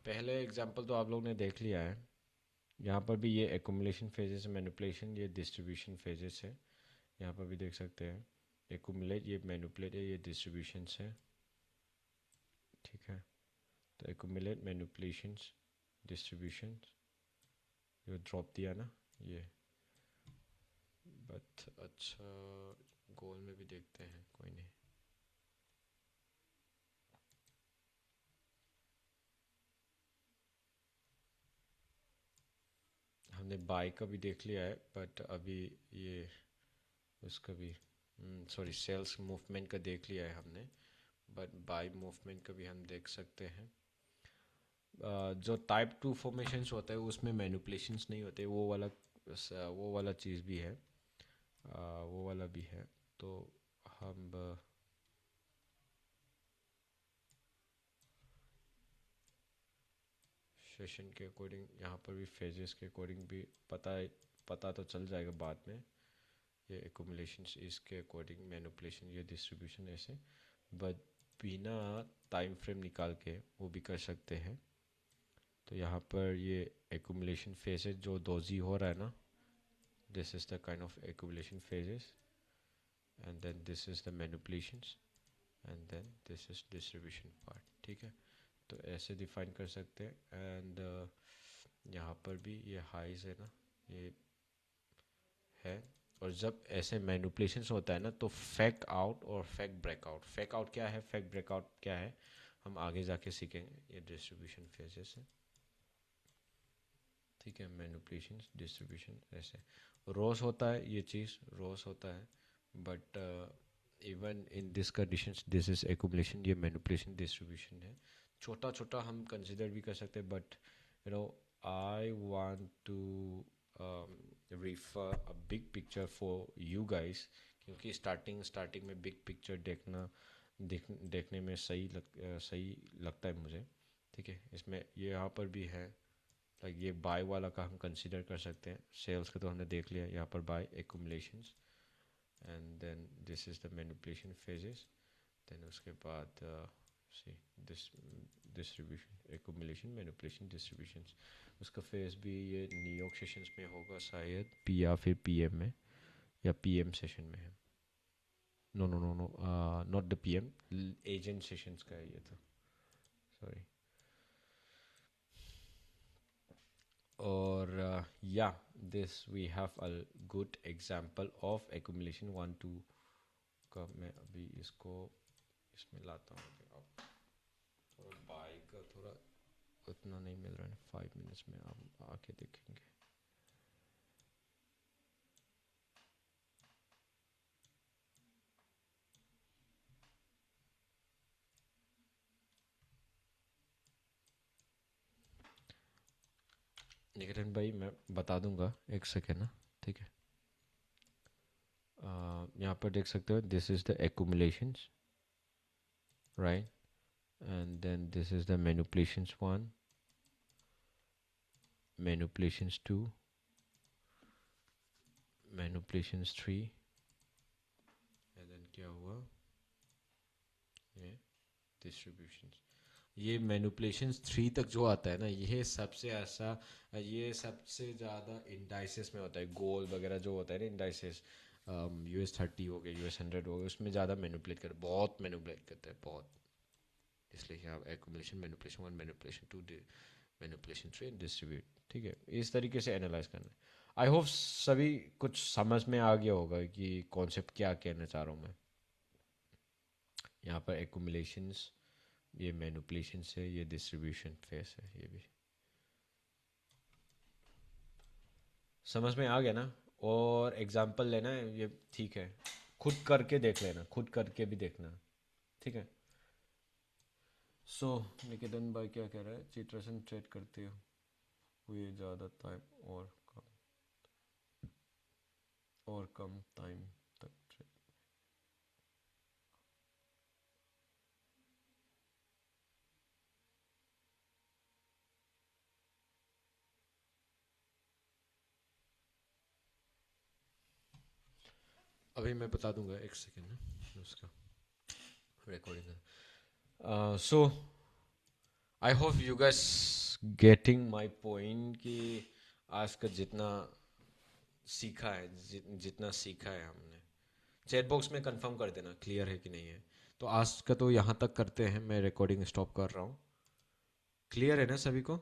पहले एग्जांपल तो आप लोग ने देख लिया है. यहाँ पर भी ये एक्यूमुलेशन फेजेस है, मैनिपुलेशन ये डिस्ट्रीब्यूशन फेजेस है. यहाँ पर भी देख सकते हैं एक्यूमुलेट ये मैनिपुलेट है, ये डिस्ट्रीब्यूशन है. ठीक है. तो एक्यूमुलेट मैनिपुलेशन डिस्ट्रीब्यूशन ये ड्रॉप दिया ना ये. बट अच्छा गोल में भी देखते हैं, कोई नहीं. हमने बाई का भी देख लिया है, बट अभी ये उसका भी सॉरी सेल्स मूवमेंट का देख लिया है हमने, बट बाय मूवमेंट का भी हम देख सकते हैं। जो टाइप 2 फॉर्मेशंस होता है उसमें मैनिपुलेशंस नहीं होते, वो वाला चीज़ भी है, वो वाला भी है। तो हम सेशन के अकॉर्डिंग यहाँ पर भी फेजेस के अकॉर्डिंग भी पता तो चल जाएगा बाद में। ये एकुमुलेशंस इसके अकॉर्डिंग, मैनिपुलेशन ये डिस्ट्रीब्यूशन ऐसे, बट बिना टाइम फ्रेम निकाल के वो भी कर सकते हैं। तो यहाँ पर ये एकुमुलेशन फेज है जो दोजी हो रहा है ना, this is the kind of accumulation phases, and then this is the manipulations, and then this is distribution part. ठीक है, तो ऐसे डिफाइन कर सकते हैं। एंड यहाँ पर भी ये हाइज है ना, ये है। और जब ऐसे मैनिपुलेशंस होता है ना, तो फेक आउट और फेक ब्रेकआउट, फेक आउट क्या है, फेक ब्रेकआउट क्या है, हम आगे जाके सीखेंगे। ये डिस्ट्रीब्यूशन फेजेस है, ठीक है। मैनिपुलेशंस, डिस्ट्रीब्यूशन, ऐसे रोस होता है, ये चीज़ रोस होता है, but even in this conditions this is accumulation, ये मैनिपुलेशन डिस्ट्रीब्यूशन है। छोटा छोटा हम कंसिडर भी कर सकते हैं, but you know I want to refer a big picture for you guys, क्योंकि स्टार्टिंग में बिग पिक्चर देखने में सही लगता है मुझे। ठीक है, इसमें ये यहाँ पर भी है, लाइक ये बाय वाला का हम कंसिडर कर सकते हैं। सेल्स का तो हमने देख लिया, यहाँ पर by accumulations, and then this is the manipulation phases. Then उसके बाद see this distribution, accumulation, manipulation, distribution. उसका फेज भी ये न्यूयॉर्क सेशंस में होगा शायद, पी या फिर पीएम में, या पीएम सेशन में है। No no no no, not the PM, agent sessions का है ये तो, सॉरी। और या this we have a good example of accumulation 1 2 का। मैं अभी इसको इसमें लाता हूँ। अब थोड़ा बाइक का थोड़ा उतना नहीं मिल रहा है, 5 मिनट्स में हम आके देखेंगे। निकिरन भाई मैं बता दूंगा, एक सेकेंड ना, ठीक है। यहाँ पर देख सकते हो, this is the accumulations, right, and then this is the manipulations 1, manipulations 2, manipulations 3, and then क्या हुआ, ये डिस्ट्रीब्यूशंस। ये मैनिपुलेशंस 3 तक जो आता है ना, ये सबसे ज़्यादा इंडाइसेस में होता है। गोल्ड वगैरह जो होता है ना, इंडाइसेस, US30 हो गया, US100 हो गया, उसमें ज़्यादा बहुत मैनिपुलेट करता है, बहुत। इसलिए आप accumulation, manipulation 1, manipulation 2, manipulation 3 and distribute. ठीक है, इस तरीके से एनालाइज करना है। आई होप सभी कुछ समझ में आ गया होगा कि कॉन्सेप्ट क्या कहना चाह रहा हूँ मैं। यहाँ पर एक्यूमुलेशंस, ये मैनिपुलेशन है, ये डिस्ट्रीब्यूशन फेस है, ये भी समझ में आ गया ना। और एग्जांपल लेना है ये, ठीक है, खुद करके देख लेना, खुद करके भी देखना, ठीक है। सो निकेतन भाई क्या कह रहा है, चित्रसन ट्रेड करते हुए ज़्यादा टाइम और कम टाइम तक ट्रेड। अभी मैं बता दूंगा, एक सेकेंड ना, उसका recording. So I hope you guys getting my point कि आज का जितना सीखा है, जितना सीखा है हमने, चैट बॉक्स में कंफर्म कर देना क्लियर है कि नहीं है। तो आज का तो यहाँ तक करते हैं, मैं रिकॉर्डिंग स्टॉप कर रहा हूँ। क्लियर है ना सभी को?